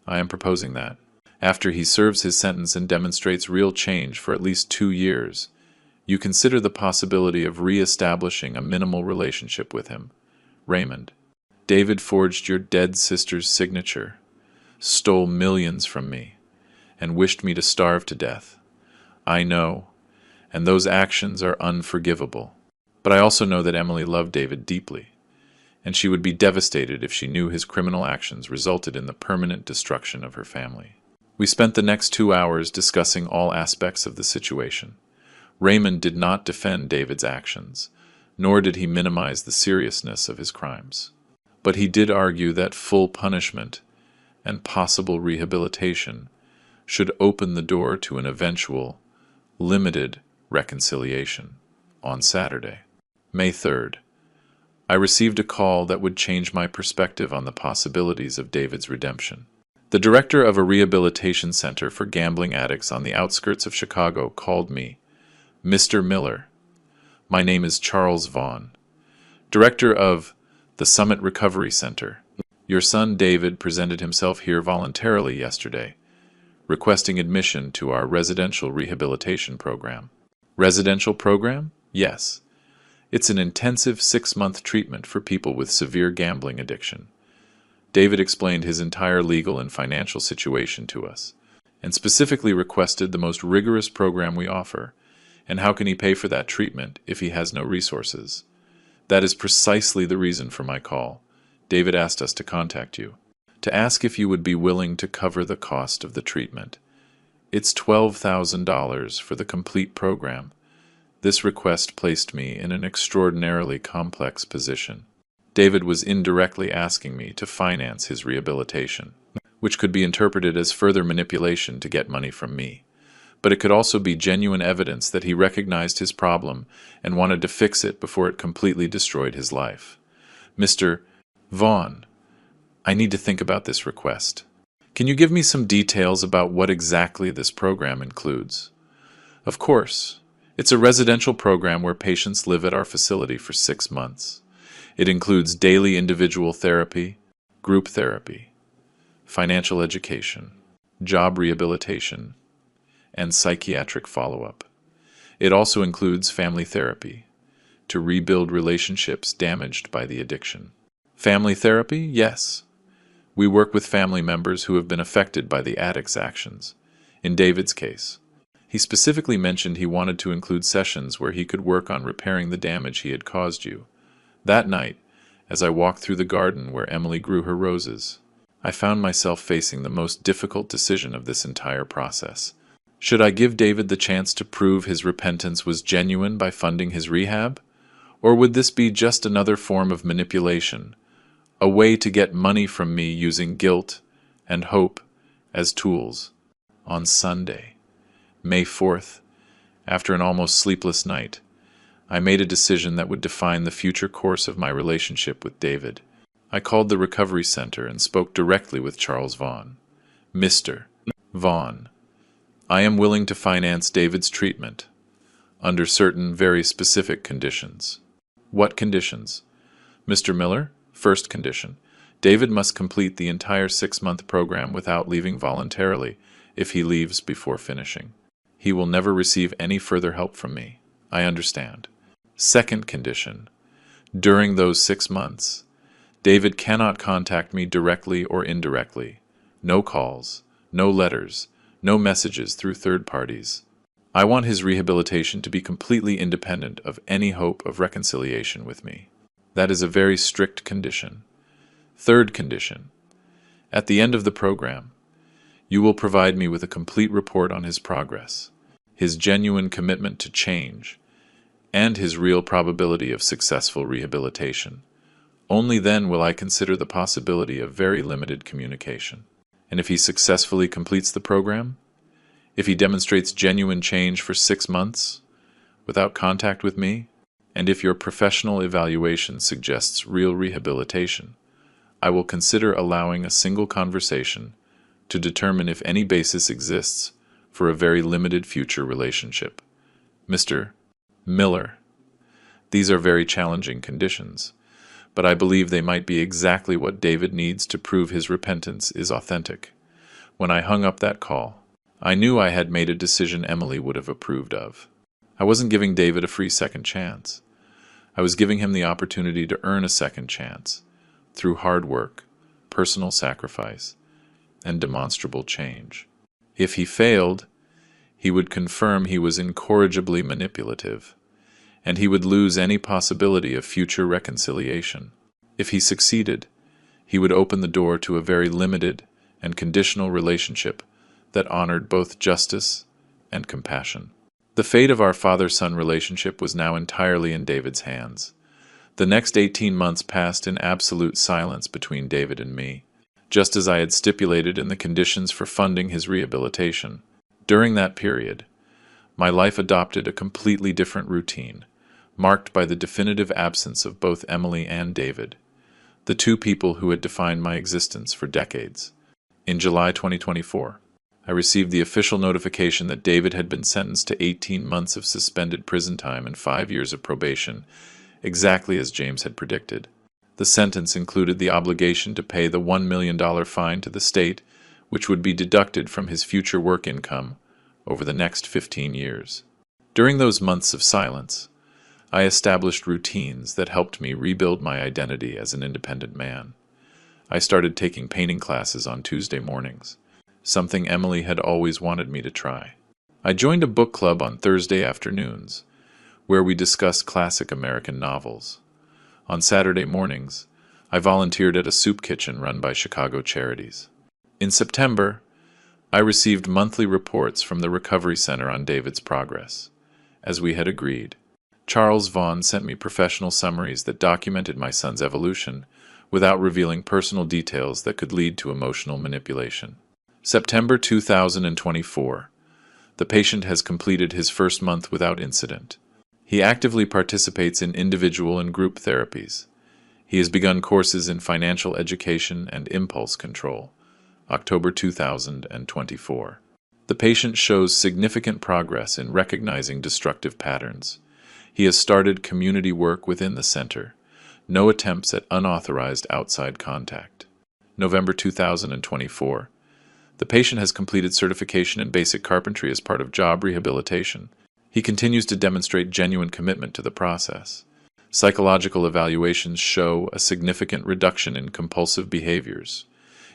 I am proposing that, after he serves his sentence and demonstrates real change for at least 2 years, you consider the possibility of re-establishing a minimal relationship with him. Raymond, David forged your dead sister's signature, stole millions from me, and wished me to starve to death. I know, and those actions are unforgivable. But I also know that Emily loved David deeply, and she would be devastated if she knew his criminal actions resulted in the permanent destruction of her family." We spent the next 2 hours discussing all aspects of the situation. Raymond did not defend David's actions, nor did he minimize the seriousness of his crimes. But he did argue that full punishment and possible rehabilitation should open the door to an eventual, limited reconciliation on Saturday, May 3rd. I received a call that would change my perspective on the possibilities of David's redemption. The director of a rehabilitation center for gambling addicts on the outskirts of Chicago called me, "Mr. Miller. My name is Charles Vaughn, director of the Summit Recovery Center. Your son David presented himself here voluntarily yesterday, requesting admission to our residential rehabilitation program." "Residential program?" "Yes. It's an intensive 6-month treatment for people with severe gambling addiction." David explained his entire legal and financial situation to us, and specifically requested the most rigorous program we offer, and how can he pay for that treatment if he has no resources. That is precisely the reason for my call. David asked us to contact you, to ask if you would be willing to cover the cost of the treatment. It's $12,000 for the complete program. This request placed me in an extraordinarily complex position. David was indirectly asking me to finance his rehabilitation, which could be interpreted as further manipulation to get money from me. But it could also be genuine evidence that he recognized his problem and wanted to fix it before it completely destroyed his life. "Mr. Vaughn, I need to think about this request. Can you give me some details about what exactly this program includes?" "Of course. It's a residential program where patients live at our facility for 6 months. It includes daily individual therapy, group therapy, financial education, job rehabilitation, and psychiatric follow-up. It also includes family therapy to rebuild relationships damaged by the addiction. Family therapy? Yes. We work with family members who have been affected by the addict's actions. In David's case, he specifically mentioned he wanted to include sessions where he could work on repairing the damage he had caused you. That night, as I walked through the garden where Emily grew her roses, I found myself facing the most difficult decision of this entire process. Should I give David the chance to prove his repentance was genuine by funding his rehab? Or would this be just another form of manipulation, a way to get money from me using guilt and hope as tools? On Sunday, May 4th, after an almost sleepless night, I made a decision that would define the future course of my relationship with David. I called the recovery center and spoke directly with Charles Vaughn. Mr. Vaughn, I am willing to finance David's treatment under certain very specific conditions. What conditions? Mr. Miller, first condition. David must complete the entire 6-month program without leaving voluntarily if he leaves before finishing. He will never receive any further help from me. I understand. Second condition. During those 6 months, David cannot contact me directly or indirectly. No calls, no letters, no messages through third parties. I want his rehabilitation to be completely independent of any hope of reconciliation with me. That is a very strict condition. Third condition. At the end of the program, you will provide me with a complete report on his progress, his genuine commitment to change, and his real probability of successful rehabilitation. Only then will I consider the possibility of very limited communication. And if he successfully completes the program, if he demonstrates genuine change for 6 months without contact with me, and if your professional evaluation suggests real rehabilitation, I will consider allowing a single conversation to determine if any basis exists for a very limited future relationship. Mr. Miller, these are very challenging conditions, but I believe they might be exactly what David needs to prove his repentance is authentic. When I hung up that call, I knew I had made a decision Emily would have approved of. I wasn't giving David a free second chance. I was giving him the opportunity to earn a second chance through hard work, personal sacrifice, and demonstrable change. If he failed, he would confirm he was incorrigibly manipulative, and he would lose any possibility of future reconciliation. If he succeeded, he would open the door to a very limited and conditional relationship that honored both justice and compassion. The fate of our father-son relationship was now entirely in David's hands. The next 18 months passed in absolute silence between David and me, just as I had stipulated in the conditions for funding his rehabilitation. During that period, my life adopted a completely different routine, marked by the definitive absence of both Emily and David, the two people who had defined my existence for decades. In July 2024, I received the official notification that David had been sentenced to 18 months of suspended prison time and 5 years of probation, exactly as James had predicted. The sentence included the obligation to pay the $1 million fine to the state, which would be deducted from his future work income over the next 15 years. During those months of silence, I established routines that helped me rebuild my identity as an independent man. I started taking painting classes on Tuesday mornings, something Emily had always wanted me to try. I joined a book club on Thursday afternoons, where we discussed classic American novels. On Saturday mornings, I volunteered at a soup kitchen run by Chicago Charities. In September, I received monthly reports from the Recovery Center on David's progress. As we had agreed, Charles Vaughn sent me professional summaries that documented my son's evolution without revealing personal details that could lead to emotional manipulation. September 2024. The patient has completed his first month without incident. He actively participates in individual and group therapies. He has begun courses in financial education and impulse control. October 2024. The patient shows significant progress in recognizing destructive patterns. He has started community work within the center, No attempts at unauthorized outside contact. November 2024. The patient has completed certification in basic carpentry as part of job rehabilitation. He continues to demonstrate genuine commitment to the process. Psychological evaluations show a significant reduction in compulsive behaviors.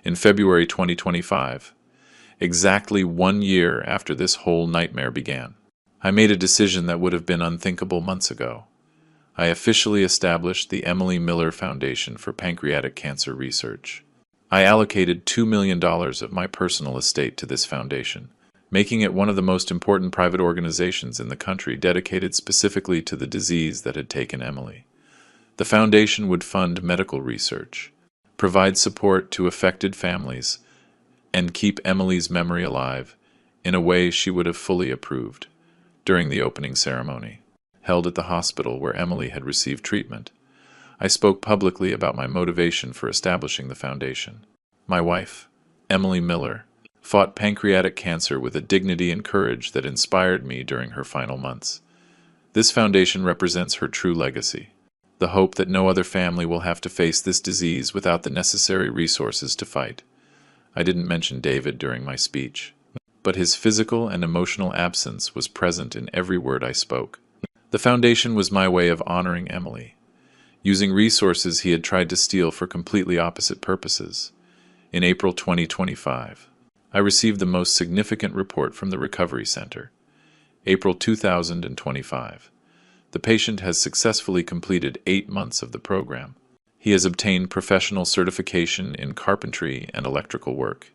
In February 2025, exactly 1 year after this whole nightmare began, I made a decision that would have been unthinkable months ago. I officially established the Emily Miller Foundation for Pancreatic Cancer Research. I allocated $2 million of my personal estate to this foundation, making it one of the most important private organizations in the country dedicated specifically to the disease that had taken Emily. The foundation would fund medical research, provide support to affected families, and keep Emily's memory alive in a way she would have fully approved. During the opening ceremony, held at the hospital where Emily had received treatment, I spoke publicly about my motivation for establishing the foundation. My wife, Emily Miller, fought pancreatic cancer with a dignity and courage that inspired me during her final months. This foundation represents her true legacy, the hope that no other family will have to face this disease without the necessary resources to fight. I didn't mention David during my speech, but his physical and emotional absence was present in every word I spoke. The foundation was my way of honoring Emily, using resources he had tried to steal for completely opposite purposes. In April 2025, I received the most significant report from the Recovery Center. April 2025. The patient has successfully completed 8 months of the program. He has obtained professional certification in carpentry and electrical work.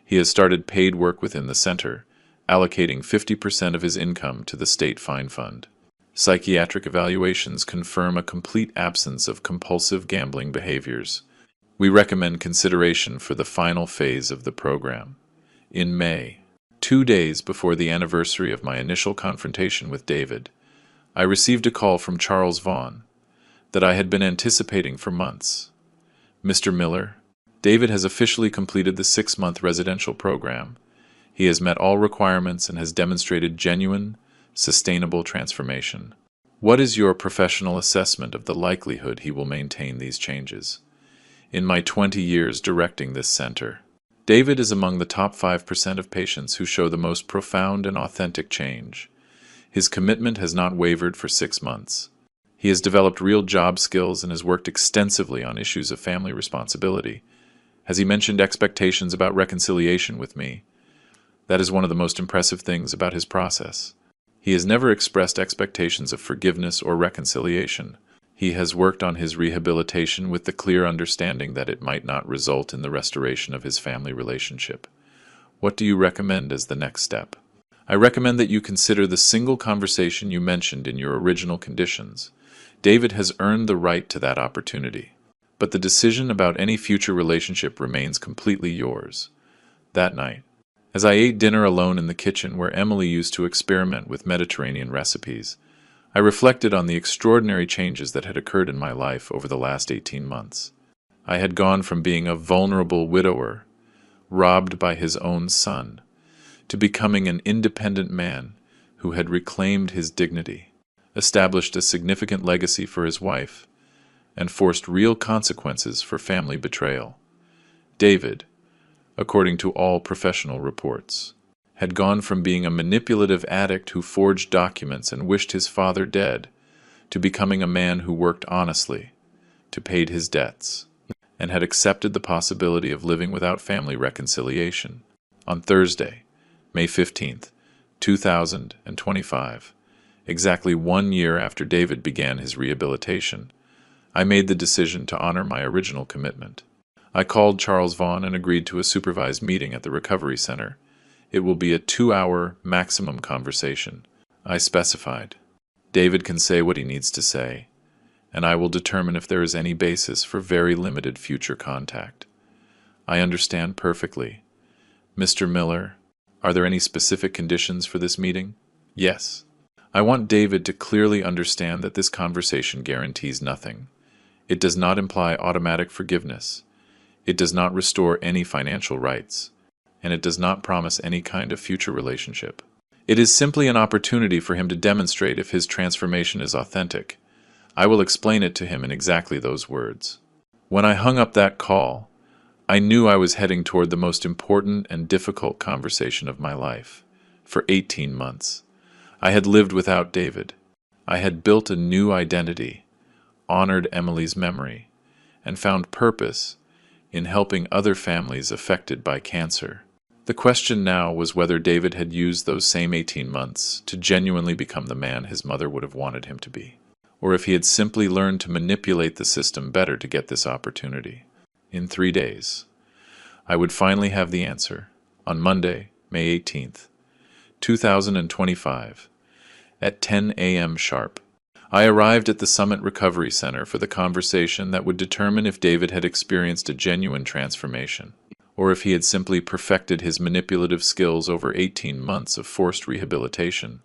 He has started paid work within the center, allocating 50% of his income to the state fine fund. Psychiatric evaluations confirm a complete absence of compulsive gambling behaviors. We recommend consideration for the final phase of the program. In May, 2 days before the anniversary of my initial confrontation with David, I received a call from Charles Vaughn that I had been anticipating for months. Mr. Miller, David has officially completed the 6-month residential program. He has met all requirements and has demonstrated genuine, sustainable transformation. What is your professional assessment of the likelihood he will maintain these changes? In my 20 years directing this center, David is among the top 5% of patients who show the most profound and authentic change. His commitment has not wavered for 6 months. He has developed real job skills and has worked extensively on issues of family responsibility. Has he mentioned expectations about reconciliation with me? That is one of the most impressive things about his process. He has never expressed expectations of forgiveness or reconciliation. He has worked on his rehabilitation with the clear understanding that it might not result in the restoration of his family relationship. What do you recommend as the next step? I recommend that you consider the single conversation you mentioned in your original conditions. David has earned the right to that opportunity, but the decision about any future relationship remains completely yours. That night, as I ate dinner alone in the kitchen where Emily used to experiment with Mediterranean recipes, I reflected on the extraordinary changes that had occurred in my life over the last 18 months. I had gone from being a vulnerable widower, robbed by his own son, to becoming an independent man who had reclaimed his dignity, established a significant legacy for his wife, and forced real consequences for family betrayal. David, according to all professional reports, had gone from being a manipulative addict who forged documents and wished his father dead, to becoming a man who worked honestly, to paid his debts, and had accepted the possibility of living without family reconciliation. On Thursday, May 15th, 2025, exactly 1 year after David began his rehabilitation, I made the decision to honor my original commitment. I called Charles Vaughn and agreed to a supervised meeting at the Recovery Center. It will be a 2-hour maximum conversation. I specified. David can say what he needs to say, and I will determine if there is any basis for very limited future contact. I understand perfectly. Mr. Miller, are there any specific conditions for this meeting? Yes. I want David to clearly understand that this conversation guarantees nothing. It does not imply automatic forgiveness. It does not restore any financial rights, and it does not promise any kind of future relationship. It is simply an opportunity for him to demonstrate if his transformation is authentic. I will explain it to him in exactly those words. When I hung up that call, I knew I was heading toward the most important and difficult conversation of my life. For 18 months, I had lived without David. I had built a new identity, honored Emily's memory, and found purpose in helping other families affected by cancer. The question now was whether David had used those same 18 months to genuinely become the man his mother would have wanted him to be, or if he had simply learned to manipulate the system better to get this opportunity. In 3 days, I would finally have the answer, on Monday, May 18th, 2025, at 10 a.m. sharp. I arrived at the Summit Recovery Center for the conversation that would determine if David had experienced a genuine transformation, or if he had simply perfected his manipulative skills over 18 months of forced rehabilitation.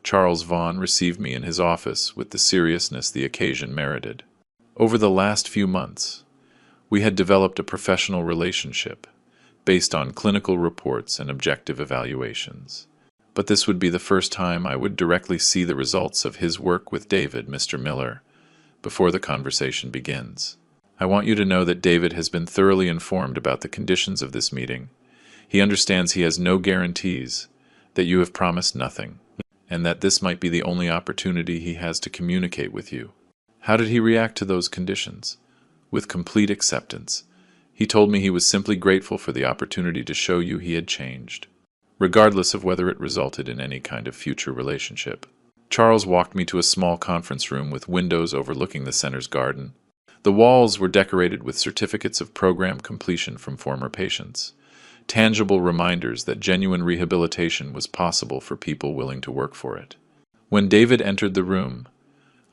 Charles Vaughn received me in his office with the seriousness the occasion merited. Over the last few months, we had developed a professional relationship based on clinical reports and objective evaluations. But this would be the first time I would directly see the results of his work with David, Mr. Miller, before the conversation begins. I want you to know that David has been thoroughly informed about the conditions of this meeting. He understands he has no guarantees, that you have promised nothing, and that this might be the only opportunity he has to communicate with you. How did he react to those conditions? With complete acceptance. He told me he was simply grateful for the opportunity to show you he had changed, regardless of whether it resulted in any kind of future relationship. Charles walked me to a small conference room with windows overlooking the center's garden. The walls were decorated with certificates of program completion from former patients, tangible reminders that genuine rehabilitation was possible for people willing to work for it. When David entered the room,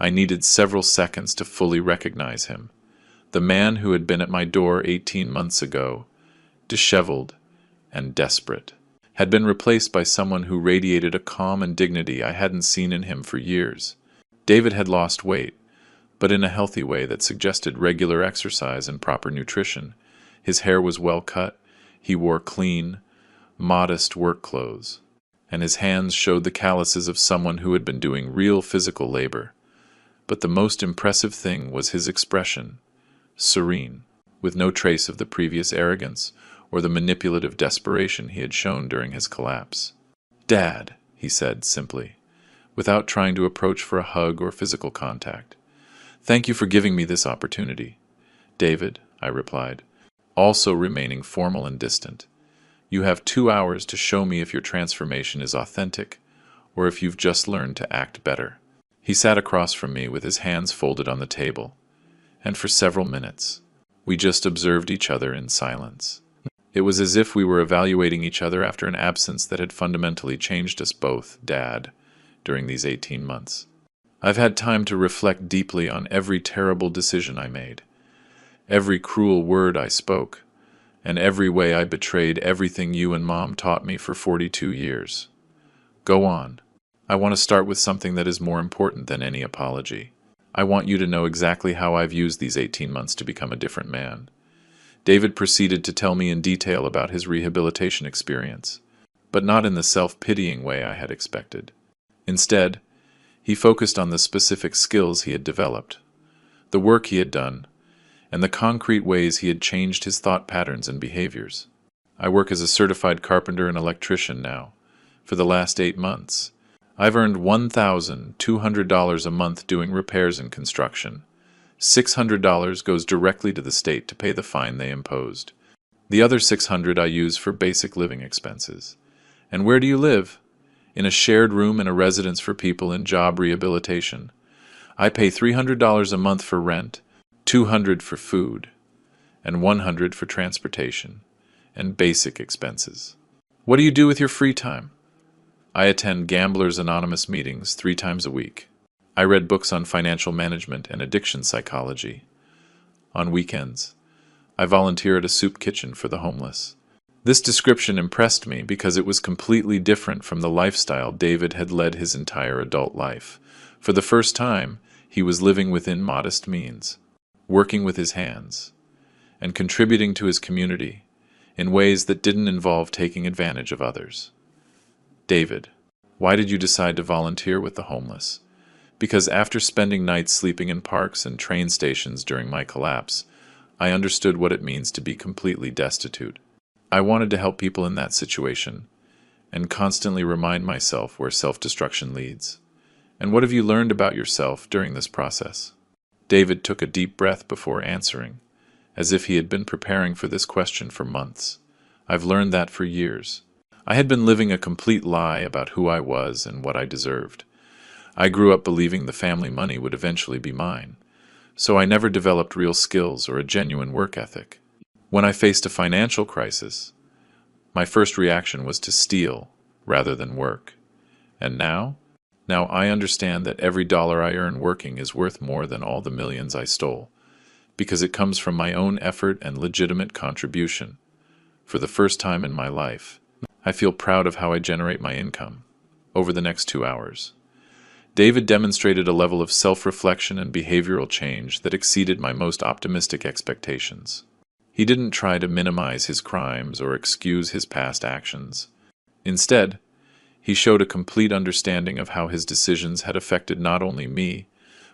I needed several seconds to fully recognize him. The man who had been at my door 18 months ago, disheveled and desperate, had been replaced by someone who radiated a calm and dignity I hadn't seen in him for years. David had lost weight, but in a healthy way that suggested regular exercise and proper nutrition. His hair was well cut, he wore clean, modest work clothes, and his hands showed the calluses of someone who had been doing real physical labor. But the most impressive thing was his expression, serene, with no trace of the previous arrogance or the manipulative desperation he had shown during his collapse. "Dad," he said simply, without trying to approach for a hug or physical contact. "Thank you for giving me this opportunity." "David," I replied, also remaining formal and distant, "you have 2 hours to show me if your transformation is authentic or if you've just learned to act better." He sat across from me with his hands folded on the table, and for several minutes, we just observed each other in silence. It was as if we were evaluating each other after an absence that had fundamentally changed us both, Dad, during these 18 months. I've had time to reflect deeply on every terrible decision I made, every cruel word I spoke, and every way I betrayed everything you and Mom taught me for 42 years. Go on. I want to start with something that is more important than any apology. I want you to know exactly how I've used these 18 months to become a different man. David proceeded to tell me in detail about his rehabilitation experience, but not in the self-pitying way I had expected. Instead, he focused on the specific skills he had developed, the work he had done, and the concrete ways he had changed his thought patterns and behaviors. I work as a certified carpenter and electrician now. For the last 8 months, I've earned $1,200 a month doing repairs and construction. $600 goes directly to the state to pay the fine they imposed. The other $600 I use for basic living expenses. And where do you live? In a shared room in a residence for people in job rehabilitation. I pay $300 a month for rent, $200 for food, and $100 for transportation and basic expenses. What do you do with your free time? I attend Gamblers Anonymous meetings 3 times a week. I read books on financial management and addiction psychology. On weekends, I volunteer at a soup kitchen for the homeless. This description impressed me because it was completely different from the lifestyle David had led his entire adult life. For the first time, he was living within modest means, working with his hands, and contributing to his community in ways that didn't involve taking advantage of others. David, why did you decide to volunteer with the homeless? Because after spending nights sleeping in parks and train stations during my collapse, I understood what it means to be completely destitute. I wanted to help people in that situation, and constantly remind myself where self-destruction leads. And what have you learned about yourself during this process? David took a deep breath before answering, as if he had been preparing for this question for months. I've learned that for years. I had been living a complete lie about who I was and what I deserved. I grew up believing the family money would eventually be mine, so I never developed real skills or a genuine work ethic. When I faced a financial crisis, my first reaction was to steal rather than work. And now? Now I understand that every dollar I earn working is worth more than all the millions I stole, because it comes from my own effort and legitimate contribution. For the first time in my life, I feel proud of how I generate my income. Over the next 2 hours, David demonstrated a level of self-reflection and behavioral change that exceeded my most optimistic expectations. He didn't try to minimize his crimes or excuse his past actions. Instead, he showed a complete understanding of how his decisions had affected not only me,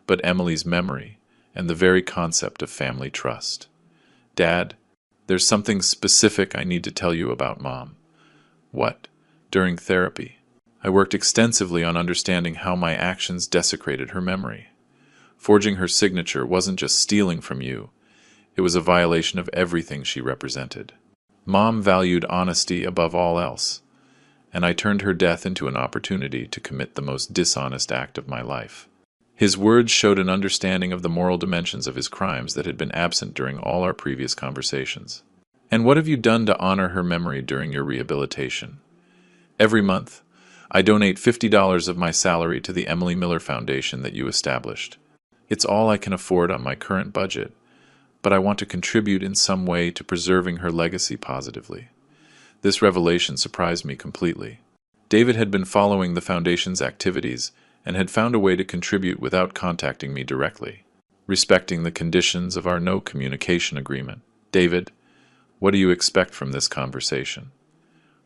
but Emily's memory and the very concept of family trust. Dad, there's something specific I need to tell you about Mom. What? During therapy, I worked extensively on understanding how my actions desecrated her memory. Forging her signature wasn't just stealing from you, it was a violation of everything she represented. Mom valued honesty above all else, and I turned her death into an opportunity to commit the most dishonest act of my life. His words showed an understanding of the moral dimensions of his crimes that had been absent during all our previous conversations. And what have you done to honor her memory during your rehabilitation? Every month, I donate $50 of my salary to the Emily Miller Foundation that you established. It's all I can afford on my current budget, but I want to contribute in some way to preserving her legacy positively. This revelation surprised me completely. David had been following the Foundation's activities and had found a way to contribute without contacting me directly, respecting the conditions of our no communication agreement. David, what do you expect from this conversation?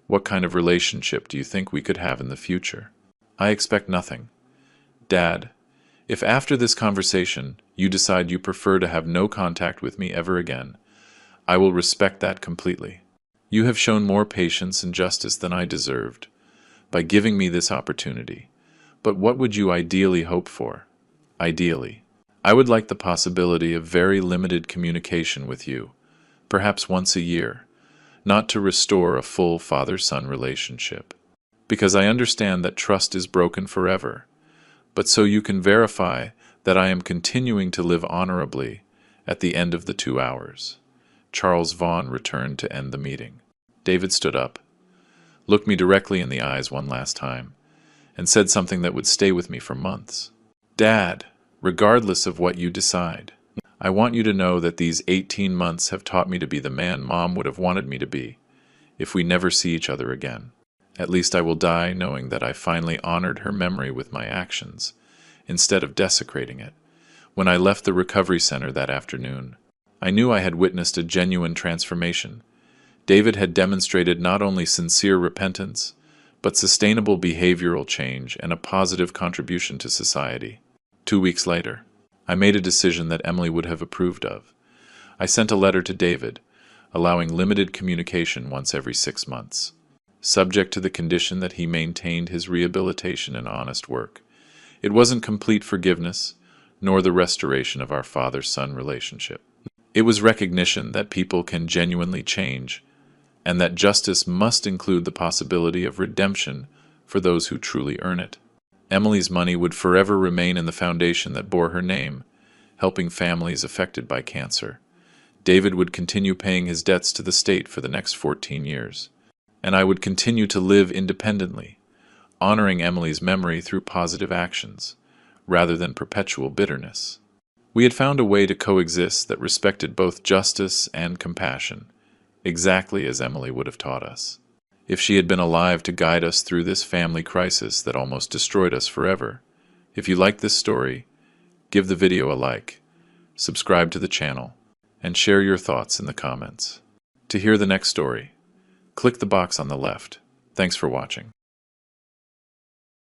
What kind of relationship do you think we could have in the future? I expect nothing. Dad, if after this conversation you decide you prefer to have no contact with me ever again, I will respect that completely. You have shown more patience and justice than I deserved by giving me this opportunity. But what would you ideally hope for? Ideally, I would like the possibility of very limited communication with you, perhaps once a year, not to restore a full father-son relationship, because I understand that trust is broken forever, but so you can verify that I am continuing to live honorably at the end of the 2 hours. Charles Vaughan returned to end the meeting. David stood up, looked me directly in the eyes one last time, and said something that would stay with me for months. Dad, regardless of what you decide, I want you to know that these 18 months have taught me to be the man Mom would have wanted me to be if we never see each other again. At least I will die knowing that I finally honored her memory with my actions, instead of desecrating it. When I left the recovery center that afternoon, I knew I had witnessed a genuine transformation. David had demonstrated not only sincere repentance, but sustainable behavioral change and a positive contribution to society. 2 weeks later, I made a decision that Emily would have approved of. I sent a letter to David, allowing limited communication once every 6 months, subject to the condition that he maintained his rehabilitation and honest work. It wasn't complete forgiveness, nor the restoration of our father-son relationship. It was recognition that people can genuinely change, and that justice must include the possibility of redemption for those who truly earn it. Emily's money would forever remain in the foundation that bore her name, helping families affected by cancer. David would continue paying his debts to the state for the next 14 years, and I would continue to live independently, honoring Emily's memory through positive actions, rather than perpetual bitterness. We had found a way to coexist that respected both justice and compassion, exactly as Emily would have taught us. If she had been alive to guide us through this family crisis that almost destroyed us forever. If you like this story, give the video a like, subscribe to the channel, and share your thoughts in the comments. To hear the next story, click the box on the left. Thanks for watching.